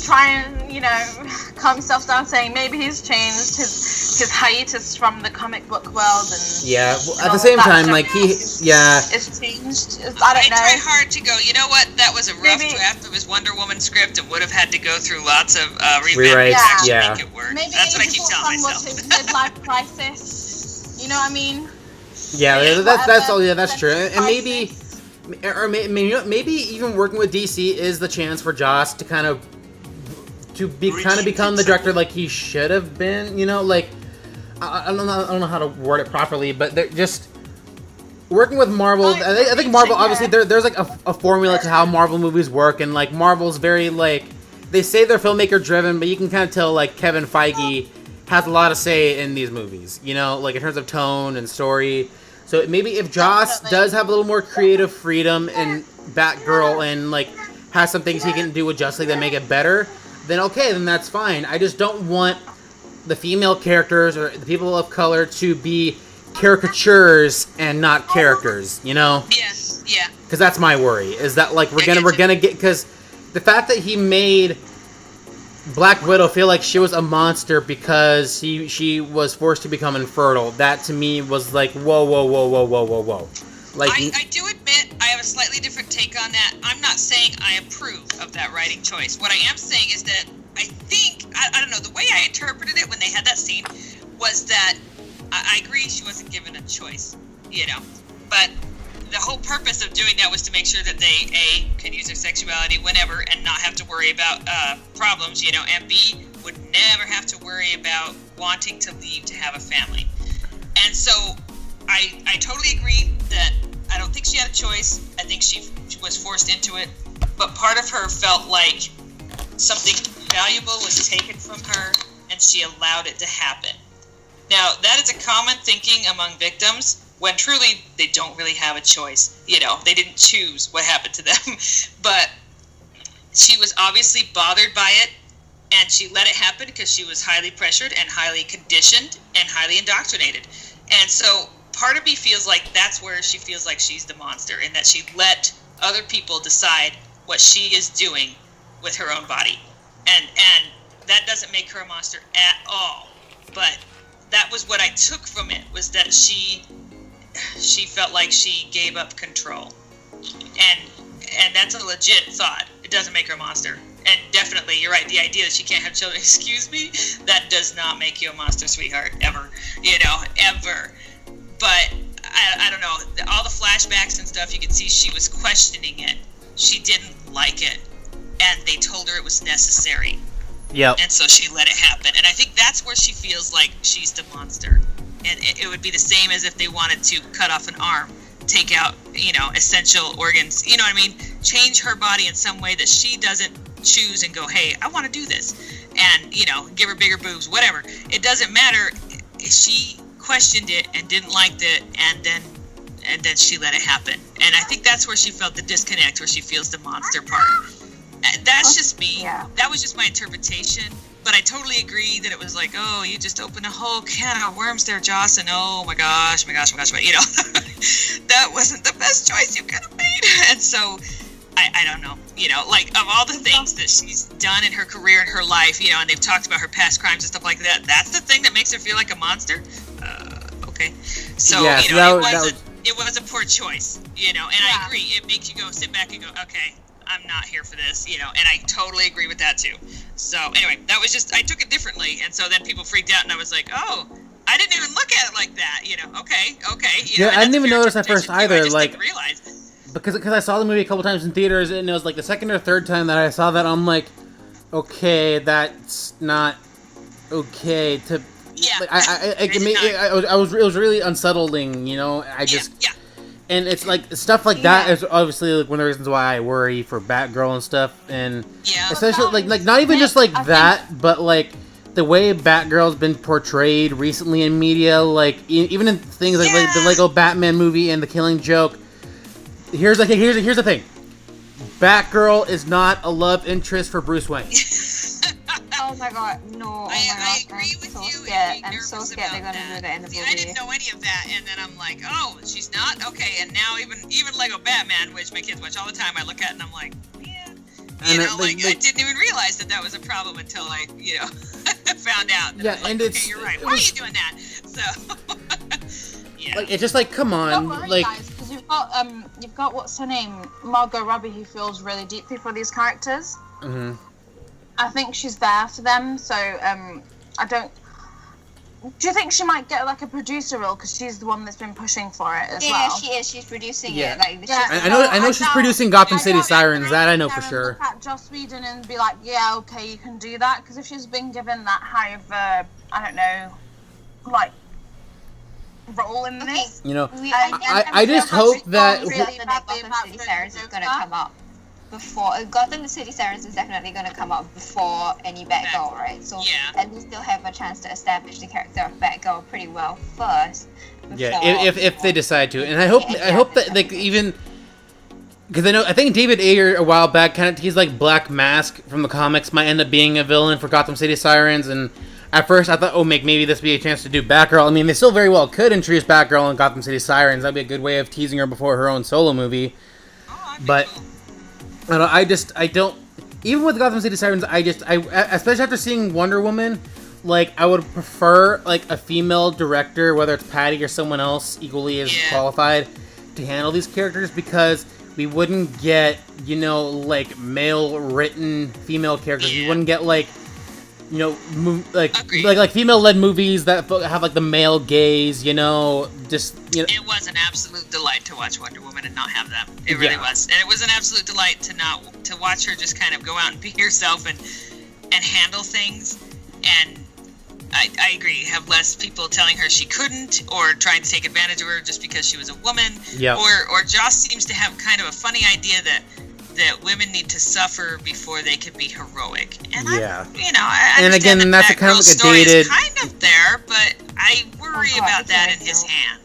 try and calm yourself down, saying maybe he's changed his hiatus from the comic book world and Yeah, well, at all the same that time, stuff like, is changed. I I don't know. try hard to go, you know what? That was a rough Maybe- draft of his Wonder Woman script and would have had to go through lots of Rewrites, rewrites to actually yeah. make it work. Maybe That's what I Age keep of telling Ultron was myself. his midlife crisis. You know what I mean? Yeah, that's all. Yeah, that's true. Crisis. And maybe even working with DC is the chance for Joss to kind of become the director like he should have been. Like I don't know how to word it properly, but they're just working with Marvel. I think Marvel, obviously, there's like a formula to how Marvel movies work, and like Marvel's very like they say they're filmmaker driven, but you can kind of tell like Kevin Feige has a lot of say in these movies. Like in terms of tone and story. So maybe if Joss does have a little more creative freedom in Batgirl and like has some things he can do with Justice League that make it better, then okay, then that's fine. I just don't want the female characters or the people of color to be caricatures and not characters, Yeah. Because that's my worry. Is that like we're gonna get, because the fact that he made Black Widow feel like she was a monster because she was forced to become infertile, that to me was like whoa. Like I do admit I have a slightly different take on that. I'm not saying I approve of that writing choice. What I am saying is that I think, I don't know, the way I interpreted it when they had that scene was that I agree she wasn't given a choice, but the whole purpose of doing that was to make sure that they, A, could use their sexuality whenever and not have to worry about problems, and B, would never have to worry about wanting to leave to have a family. And so I totally agree that I don't think she had a choice. I think she was forced into it. But part of her felt like something valuable was taken from her, and she allowed it to happen. Now, that is a common thinking among victims when truly they don't really have a choice. You know, they didn't choose what happened to them. But she was obviously bothered by it, and she let it happen because she was highly pressured and highly conditioned and highly indoctrinated. And so part of me feels like that's where she feels like she's the monster, in that she let other people decide what she is doing with her own body. And that doesn't make her a monster at all. But that was what I took from it, was that she felt like she gave up control. And that's a legit thought. It doesn't make her a monster. And definitely, you're right, the idea that she can't have children, excuse me, that does not make you a monster, sweetheart, ever. You know, ever. But, I don't know, all the flashbacks and stuff, you could see she was questioning it. She didn't like it. And they told her it was necessary. Yep. And so she let it happen. And I think that's where she feels like she's the monster. And it would be the same as if they wanted to cut off an arm, take out, you know, essential organs, you know what I mean? Change her body in some way that she doesn't choose and go, hey, I want to do this. And, you know, give her bigger boobs, whatever. It doesn't matter. She questioned it and didn't like it, and then she let it happen. And I think that's where she felt the disconnect, where she feels the monster part. That's just me. Yeah. That was just my interpretation. But I totally agree that it was like, oh, you just opened a whole can of worms there, Joss, and oh my gosh, you know, that wasn't the best choice you could have made. And so, I don't know, you know, like, of all the things that she's done in her career and her life, you know, and they've talked about her past crimes and stuff like that, that's the thing that makes her feel like a monster? Okay. So, Yeah, you know, so it was a poor choice, you know, and I agree. It makes you go, sit back and go, okay, I'm not here for this, you know, and I totally agree with that too. So anyway, that was just, I took it differently, and so then people freaked out, and I was like, oh, I didn't even look at it like that, you know, okay. You know, I didn't even notice at first interpretation too. either, I just like, didn't realize. because I saw the movie a couple times in theaters, and it was like the second or third time that I saw that, I'm like, okay, that's not okay to. Yeah. Like, it was really unsettling, you know. Yeah. And it's like stuff like that is obviously like one of the reasons why I worry for Batgirl and stuff, and essentially like not even just like that, but like the way Batgirl's been portrayed recently in media, like even in things like the Lego Batman movie and The Killing Joke. Here's the thing: Batgirl is not a love interest for Bruce Wayne. Oh my god, no. I agree with you. I'm so scared they're gonna do that in the movie. I didn't know any of that, and then I'm like, oh, she's not? Okay, and now even Lego Batman, which my kids watch all the time, I look at and I'm like, yeah. You know, I didn't even realize that was a problem until I, you know, found out. Yeah, like, and okay, you're right. Why are you doing that? So, yeah. Like, it's just like, come on, Don't worry, like. guys, because you've got what's her name, Margot Robbie, who feels really deeply for these characters. Mm-hmm. I think she's there for them, so I don't. Do you think she might get like a producer role because she's the one that's been pushing for it as well? Yeah, she is. She's producing it. Like, I know she's producing Gotham City Sirens. That I know for sure. Look at Joss Whedon and be like, yeah, okay, you can do that. Because if she's been given that high of, I don't know, like role in this, you know, I just hope that really Gotham City Sirens is going to come up before. Gotham City Sirens is definitely going to come up before any Batgirl, right? So at least they'll have a chance to establish the character of Batgirl pretty well first. Yeah, if they decide to, and I hope that like even because I think David Ayer a while back kind of teased like Black Mask from the comics might end up being a villain for Gotham City Sirens, and at first I thought, oh, maybe this would be a chance to do Batgirl. I mean, they still very well could introduce Batgirl in Gotham City Sirens. That'd be a good way of teasing her before her own solo movie. But I don't. Even with Gotham City Sirens, I especially after seeing Wonder Woman, like I would prefer like a female director, whether it's Patty or someone else equally as qualified to handle these characters, because we wouldn't get, you know, like male written female characters. We wouldn't get like, you know, like female led movies that have like the male gaze, you know, just, you know. It was an absolute delight to watch Wonder Woman and not have them. It really was, and it was an absolute delight to watch her just kind of go out and be herself and handle things, and I agree. Have less people telling her she couldn't, or trying to take advantage of her just because she was a woman. Yep. Or Joss seems to have kind of a funny idea that women need to suffer before they can be heroic. And Yeah. I And understand again, that that's a kind of girl's like a story dated- is kind of there, but I worry God, about that in okay, his so- hands.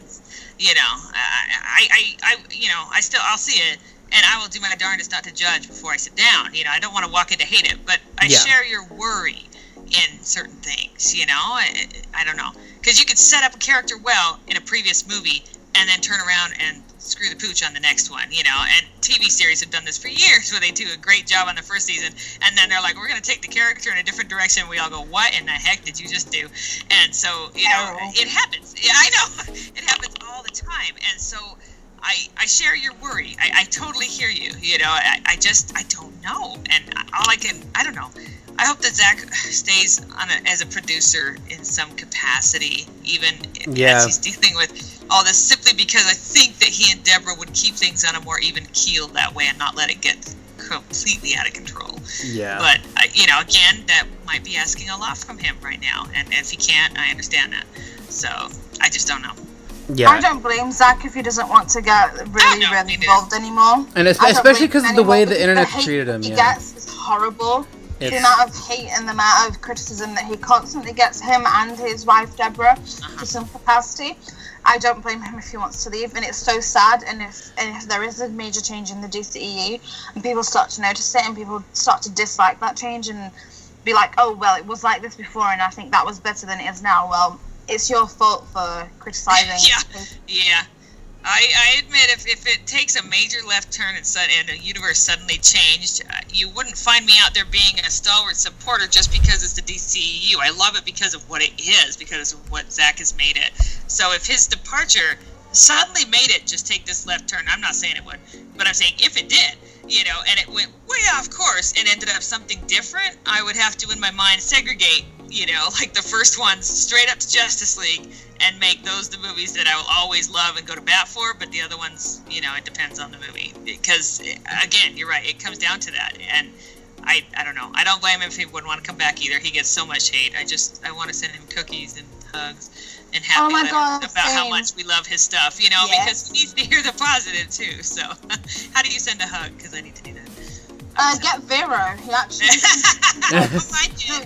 I'll see it, and I will do my darndest not to judge before I sit down. I don't want to walk in to hate it, but I Yeah. share your worry in certain things. I don't know, because you could set up a character well in a previous movie and then turn around and screw the pooch on the next one. And TV series have done this for years, where they do a great job on the first season, and then they're like, we're going to take the character in a different direction. We all go, what in the heck did you just do? And so, it happens. Yeah, I know. It happens all the time. And so I share your worry. I totally hear you. I don't know. And I don't know. I hope that Zach stays as a producer in some capacity, even as he's dealing with all this, simply because I think that he and Deborah would keep things on a more even keel that way and not let it get completely out of control. Yeah. But, again, that might be asking a lot from him right now. And if he can't, I understand that. So, I just don't know. Yeah. I don't blame Zach if he doesn't want to get really me neither. involved anymore. And I don't especially blame because him of the way anymore, the because internet hate treated him. he Yeah. gets is horrible. The It's- amount of hate and the amount of criticism that he constantly gets, him and his wife Deborah, to some capacity. I don't blame him if he wants to leave, and it's so sad. And if there is a major change in the DCEU, and people start to notice it, and people start to dislike that change, and be like, oh well, it was like this before, and I think that was better than it is now. Well, it's your fault for criticizing. Yeah. I admit, if it takes a major left turn and the universe suddenly changed, you wouldn't find me out there being a stalwart supporter just because it's the DCEU. I love it because of what it is, because of what Zach has made it. So if his departure suddenly made it just take this left turn, I'm not saying it would, but I'm saying if it did, and it went way off course and ended up something different, I would have to, in my mind, segregate, like the first ones straight up to Justice League and make those the movies that I will always love and go to bat for, but the other ones, it depends on the movie. Because, again, you're right, it comes down to that. And I don't know. I don't blame him if he wouldn't want to come back either. He gets so much hate. I want to send him cookies and hugs and happy letters about how much we love his stuff, because he needs to hear the positive, too. So, how do you send a hug? Because I need to do that. Get Vero. He actually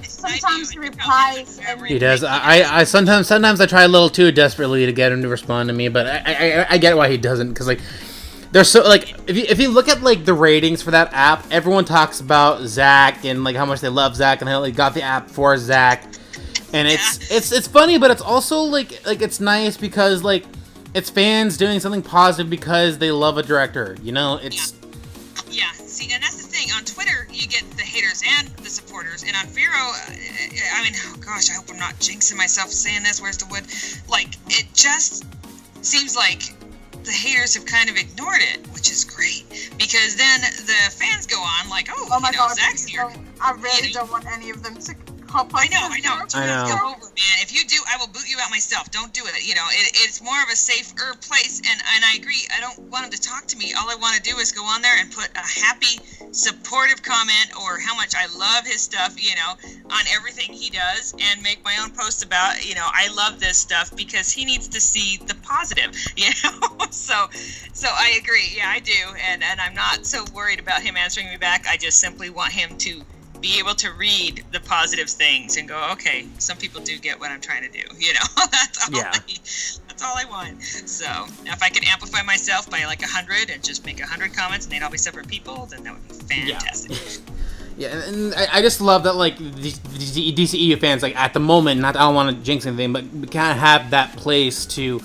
sometimes he replies. He does. I sometimes I try a little too desperately to get him to respond to me, but I get why he doesn't, because they're so if you look at the ratings for that app, everyone talks about Zach and how much they love Zach and how they got the app for Zach, and it's funny, but it's also it's nice because it's fans doing something positive because they love a director. It's. Yeah, see, and that's the thing. On Twitter, you get the haters and the supporters. And on Vero, I hope I'm not jinxing myself saying this. Where's the wood? It just seems like the haters have kind of ignored it, which is great. Because then the fans go on oh my God, Zach's here. I really don't want any of them to hop on. I know. Get over, man. If you do, I will boot you out myself. Don't do it. It's more of a safer place, and I agree. I don't want him to talk to me. All I want to do is go on there and put a happy, supportive comment or how much I love his stuff, on everything he does, and make my own post about, I love this stuff because he needs to see the positive, So I agree. Yeah, I do, and I'm not so worried about him answering me back. I just simply want him to be able to read the positive things and go, okay, some people do get what I'm trying to do. That's all I want. So if I could amplify myself by 100 and just make 100 comments and they'd all be separate people, then that would be fantastic. Yeah, and I just love that the DCEU fans at the moment. I don't want to jinx anything, but we kind of have that place to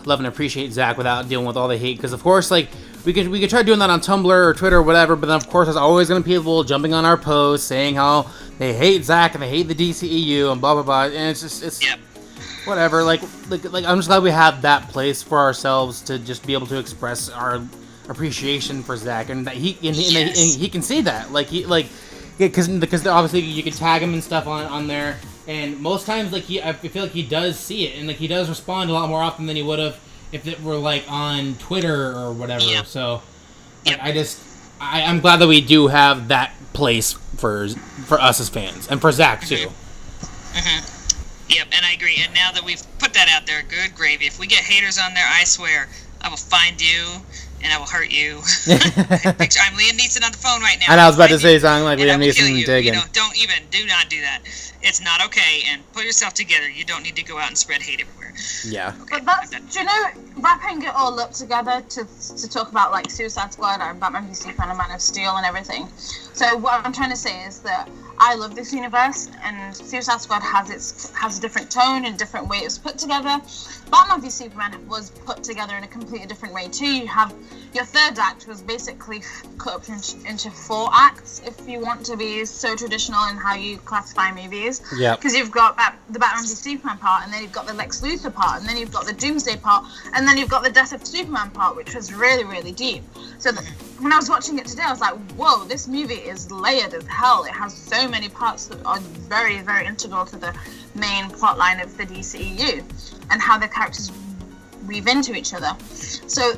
love and appreciate Zach without dealing with all the hate. Because of course, we could try doing that on Tumblr or Twitter or whatever, but then of course there's always going to be people jumping on our posts saying how they hate Zach and they hate the DCEU and blah blah blah, and it's whatever. I'm just glad we have that place for ourselves to just be able to express our appreciation for Zach, and that he can see that because obviously you can tag him and stuff on there, and most times I feel like he does see it, and he does respond a lot more often than he would have if it were on Twitter or whatever. Yeah. So I'm glad that we do have that place for us as fans, and for Zach too. Yep, and I agree. And now that we've put that out there, good gravy. If we get haters on there, I swear I will find you and I will hurt you. Picture, I'm Liam Neeson on the phone right now. And I was about to say something like and Liam I will kill Neeson you. digging. You know, do not do that. It's not okay. And put yourself together. You don't need to go out and spread hate everywhere. Yeah. But that's, do you know, wrapping it all up together to talk about like Suicide Squad and Batman v Superman and Man of Steel and everything. So what I'm trying to say is that I love this universe, and Suicide Squad has a different tone and different way it was put together. Batman v Superman was put together in a completely different way too. You have your third act was basically cut up into 4 acts, if you want to be so traditional in how you classify movies. Yeah. Because you've got the Batman v Superman part, and then you've got the Lex Luthor part, and then you've got the Doomsday part, and then you've got the Death of Superman part, which was really, really deep. So when I was watching it today, I was like, whoa, this movie is layered as hell. It has so many parts that are very, very integral to the main plotline of the DCEU and how the characters weave into each other. So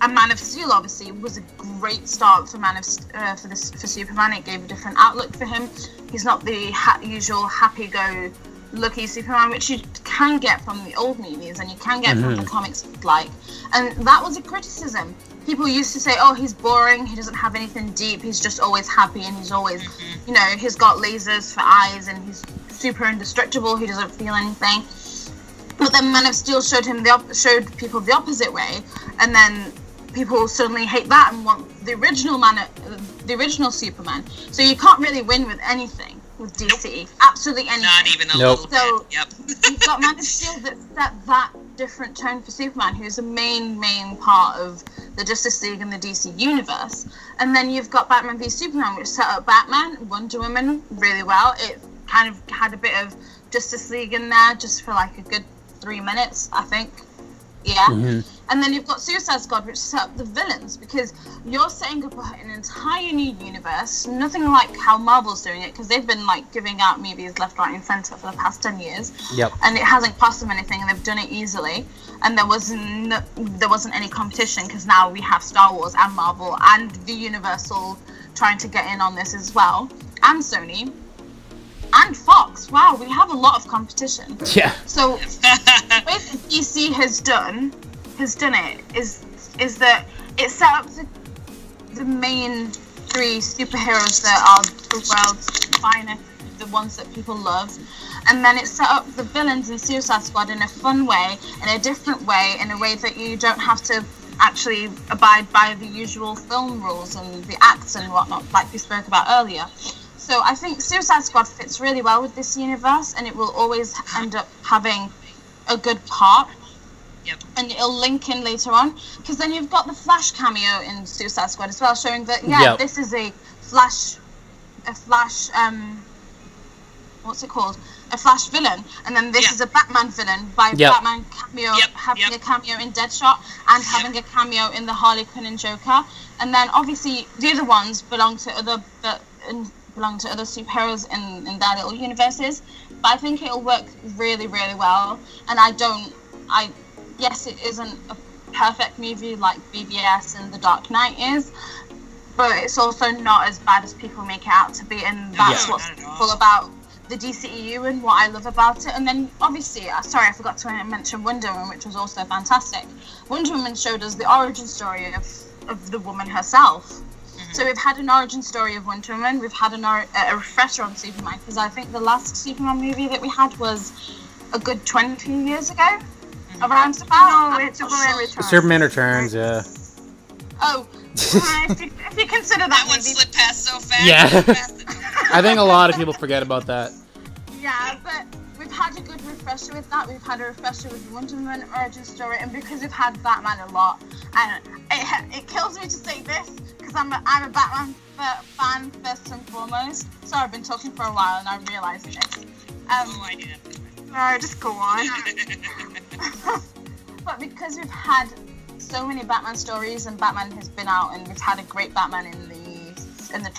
a Man of Steel obviously was a great start for for Superman. It gave a different outlook for him. He's not the usual happy-go-lucky Superman, which you can get from the old movies and you can get from the comics, and that was a criticism. People used to say, oh, he's boring, he doesn't have anything deep, he's just always happy, and he's always, you know, he's got lasers for eyes, and he's super indestructible, he doesn't feel anything. But then Man of Steel showed people the opposite way, and then people suddenly hate that and want the original Superman. So you can't really win with anything with DC. Nope. Absolutely anything. Not even a little bit. So yep. You've got Man of Steel that set that different tone for Superman, who's a main part of the Justice League and the DC universe. And then you've got Batman v Superman, which set up Batman, Wonder Woman really well. It kind of had a bit of Justice League in there just for like a good 3 minutes, I think. Yeah. And then you've got Suicide Squad, which set up the villains, because you're setting up an entire new universe, nothing like how Marvel's doing it, because they've been like giving out movies left, right, and centre for the past 10 years. Yep. And it hasn't cost them anything, and they've done it easily. And there wasn't any competition, because now we have Star Wars and Marvel and the Universal trying to get in on this as well, and Sony. And Fox. Wow, we have a lot of competition. Yeah. So the way that DC has done it is that it set up the main 3 superheroes that are the world's finest, the ones that people love, and then it set up the villains in Suicide Squad in a fun way, in a different way, in a way that you don't have to actually abide by the usual film rules and the acts and whatnot, like we spoke about earlier. So I think Suicide Squad fits really well with this universe, and it will always end up having a good part. Yep. And it'll link in later on, because then you've got the Flash cameo in Suicide Squad as well, showing that this is a Flash, what's it called? A Flash villain, and then this is a Batman villain by Batman cameo having a cameo in Deadshot and having a cameo in the Harley Quinn and Joker, and then obviously the other ones belong to other superheroes in their little universes, but I think it'll work really, really well. And yes, it isn't a perfect movie like BVS and The Dark Knight is, but it's also not as bad as people make it out to be, and that's what's cool about the DCEU and what I love about it. And then obviously, I forgot to mention Wonder Woman, which was also fantastic. Wonder Woman showed us the origin story of the woman herself. So we've had an origin story of Wonder Woman, we've had a refresher on Superman, because I think the last Superman movie that we had was a good 20 years ago, around about. No, it's Superman Returns. Superman Returns, yeah. Oh, if you consider that one movie. slipped past so fast. Yeah. I think a lot of people forget about that. Yeah, but we've had a good refresher with that. We've had a refresher with the Wonder Woman origin story, and because we've had Batman a lot, and it kills me to say this, because I'm a Batman fan first and foremost. Sorry, I've been talking for a while and I realised this. I didn't. No, just go on. But because we've had so many Batman stories and Batman has been out, and we've had a great Batman in the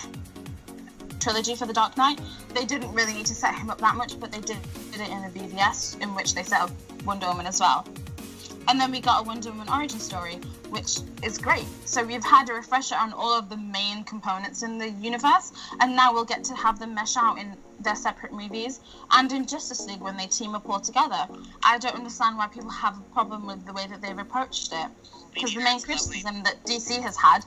trilogy for The Dark Knight, they didn't really need to set him up that much, but they did it in the BVS, in which they set up Wonder Woman as well. And then we got a Wonder Woman origin story, which is great. So we've had a refresher on all of the main components in the universe, and now we'll get to have them mesh out in their separate movies and in Justice League when they team up all together. I don't understand why people have a problem with the way that they've approached it, because the main criticism that DC has had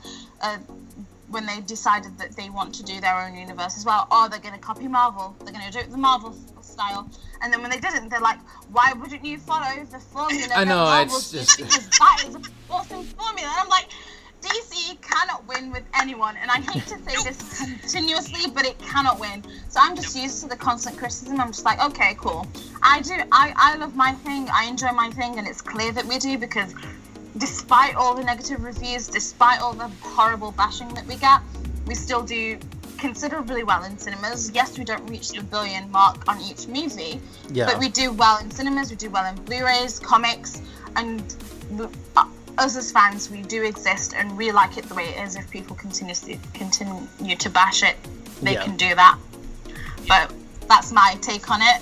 when they decided that they want to do their own universe as well, they're going to copy Marvel, they're going to do it the Marvel style. And then when they didn't, they're like, why wouldn't you follow the formula I know, that it's Marvel's just... because that is an awesome formula. And I'm like, DC cannot win with anyone. And I hate to say this continuously, but it cannot win. So I'm just used to the constant criticism. I'm just like, okay, cool. I love my thing. I enjoy my thing. And it's clear that we do, because despite all the negative reviews, despite all the horrible bashing that we get, we still do considerably well in cinemas. Yes, we don't reach the billion mark on each movie, but we do well in cinemas, we do well in Blu-rays, comics, and us as fans, we do exist, and we like it the way it is. If people continue to bash it, they can do that. But that's my take on it.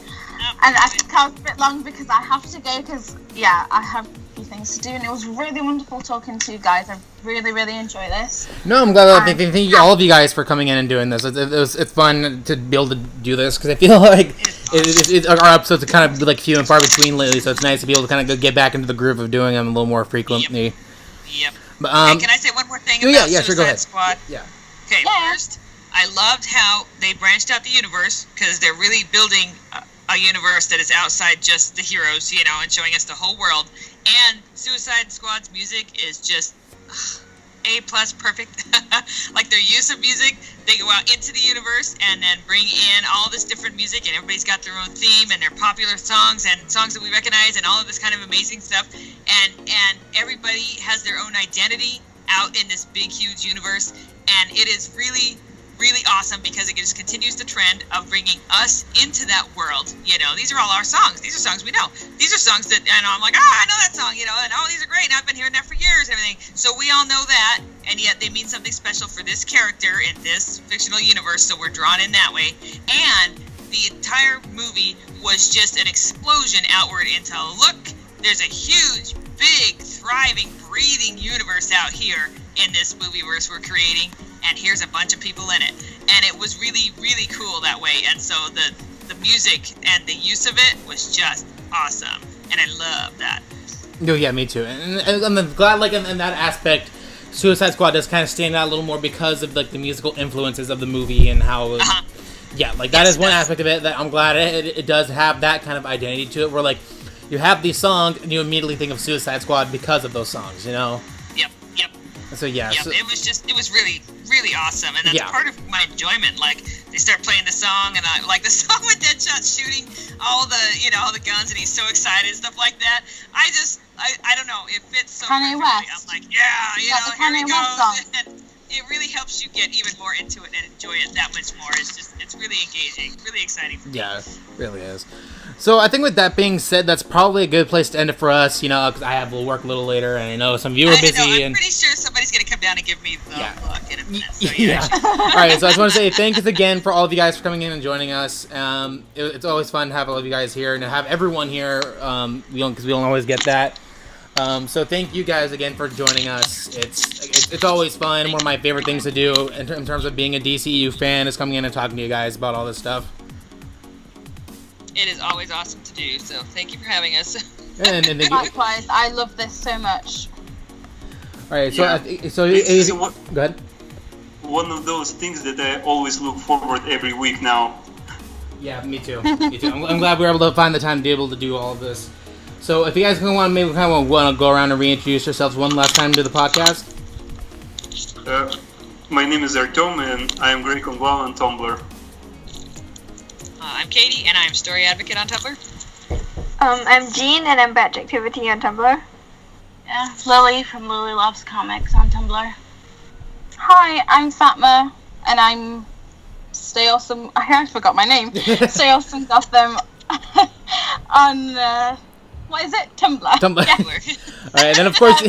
And I think I was a bit long because I have to go, because I have few things to do, and it was really wonderful talking to you guys. I really enjoy this. No, I'm glad. Thank you, all of you guys, for coming in and doing this. It's fun to be able to do this, because I feel like our episodes are kind of like few and far between lately, so it's nice to be able to kind of get back into the groove of doing them a little more frequently. Yep. But, hey, can I say one more thing about Suicide Squad? Yeah. Okay, first, I loved how they branched out the universe, because they're really building a universe that is outside just the heroes, and showing us the whole world. And Suicide Squad's music is just A+ perfect. Like their use of music, they go out into the universe and then bring in all this different music, and everybody's got their own theme and their popular songs and songs that we recognize and all of this kind of amazing stuff. And everybody has their own identity out in this big, huge universe, and it is really awesome, because it just continues the trend of bringing us into that world. These are all our songs. These are songs we know. These are songs that, I'm like, I know that song, and these are great, and I've been hearing that for years, and everything. So we all know that, and yet they mean something special for this character in this fictional universe, so we're drawn in that way. And the entire movie was just an explosion outward into, look, there's a huge, big, thriving, breathing universe out here in this movieverse we're creating, and here's a bunch of people in it. And it was really cool that way. And so the music and the use of it was just awesome, and I love that. No, yeah, me too. And I'm glad, like, in that aspect, Suicide Squad does kind of stand out a little more because of, like, the musical influences of the movie and how that is one aspect of it that I'm glad it does have that kind of identity to it, where, like, you have these songs and you immediately think of Suicide Squad because of those songs, Yep. So it was really awesome, and that's part of my enjoyment. Like, they start playing the song, and I like the song with Deadshot shooting all the guns, and he's so excited and stuff like that. I don't know, it fits so Kanye perfectly. West. I'm like, here Kanye we West go. song. And it really helps you get even more into it and enjoy it that much more. It's really engaging, really exciting for me. Yeah, it really is. So I think with that being said, that's probably a good place to end it for us, because I have to work a little later, and I know some of you are busy. I'm pretty sure somebody's going to come down and give me the look in a minute. So All right, so I just want to say thanks again for all of you guys for coming in and joining us. It's always fun to have all of you guys here and to have everyone here, because we don't always get that. So thank you guys again for joining us. It's always fun. One of my favorite things to do in terms of being a DCEU fan is coming in and talking to you guys about all this stuff. It is always awesome to do, so thank you for having us. And Likewise, I love this so much. All right, so go ahead. One of those things that I always look forward every week now. Yeah, me too. I'm glad we were able to find the time to be able to do all of this. So if you guys want to go around and reintroduce yourselves one last time to the podcast. My name is Artem, and I am Greg Ongwal on Tumblr. I'm Katie, and I'm Story Advocate on Tumblr. I'm Jean, and I'm Batch Activity on Tumblr. Yeah, Lily from Lily Loves Comics on Tumblr. Hi, I'm Fatma, and I'm Stay Awesome. I forgot my name. Stay Awesome Gotham on what is it? Tumblr. Tumblr. Yeah. All right, then of course.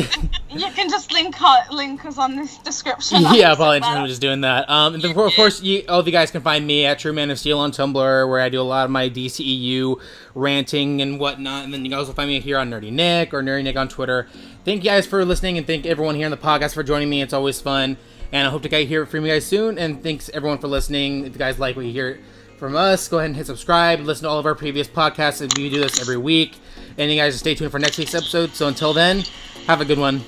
You can just link us on this description. Yeah, probably I'm just doing that. And then, of course, all of you guys can find me at True Man of Steel on Tumblr, where I do a lot of my DCEU ranting and whatnot. And then you can also find me here on Nerdy Nick or Nerdy Nick on Twitter. Thank you guys for listening, and thank everyone here on the podcast for joining me. It's always fun, and I hope to hear from you guys soon. And thanks everyone for listening. If you guys like what you hear from us, go ahead and hit subscribe. Listen to all of our previous podcasts, and we do this every week. And you guys stay tuned for next week's episode. So until then, have a good one.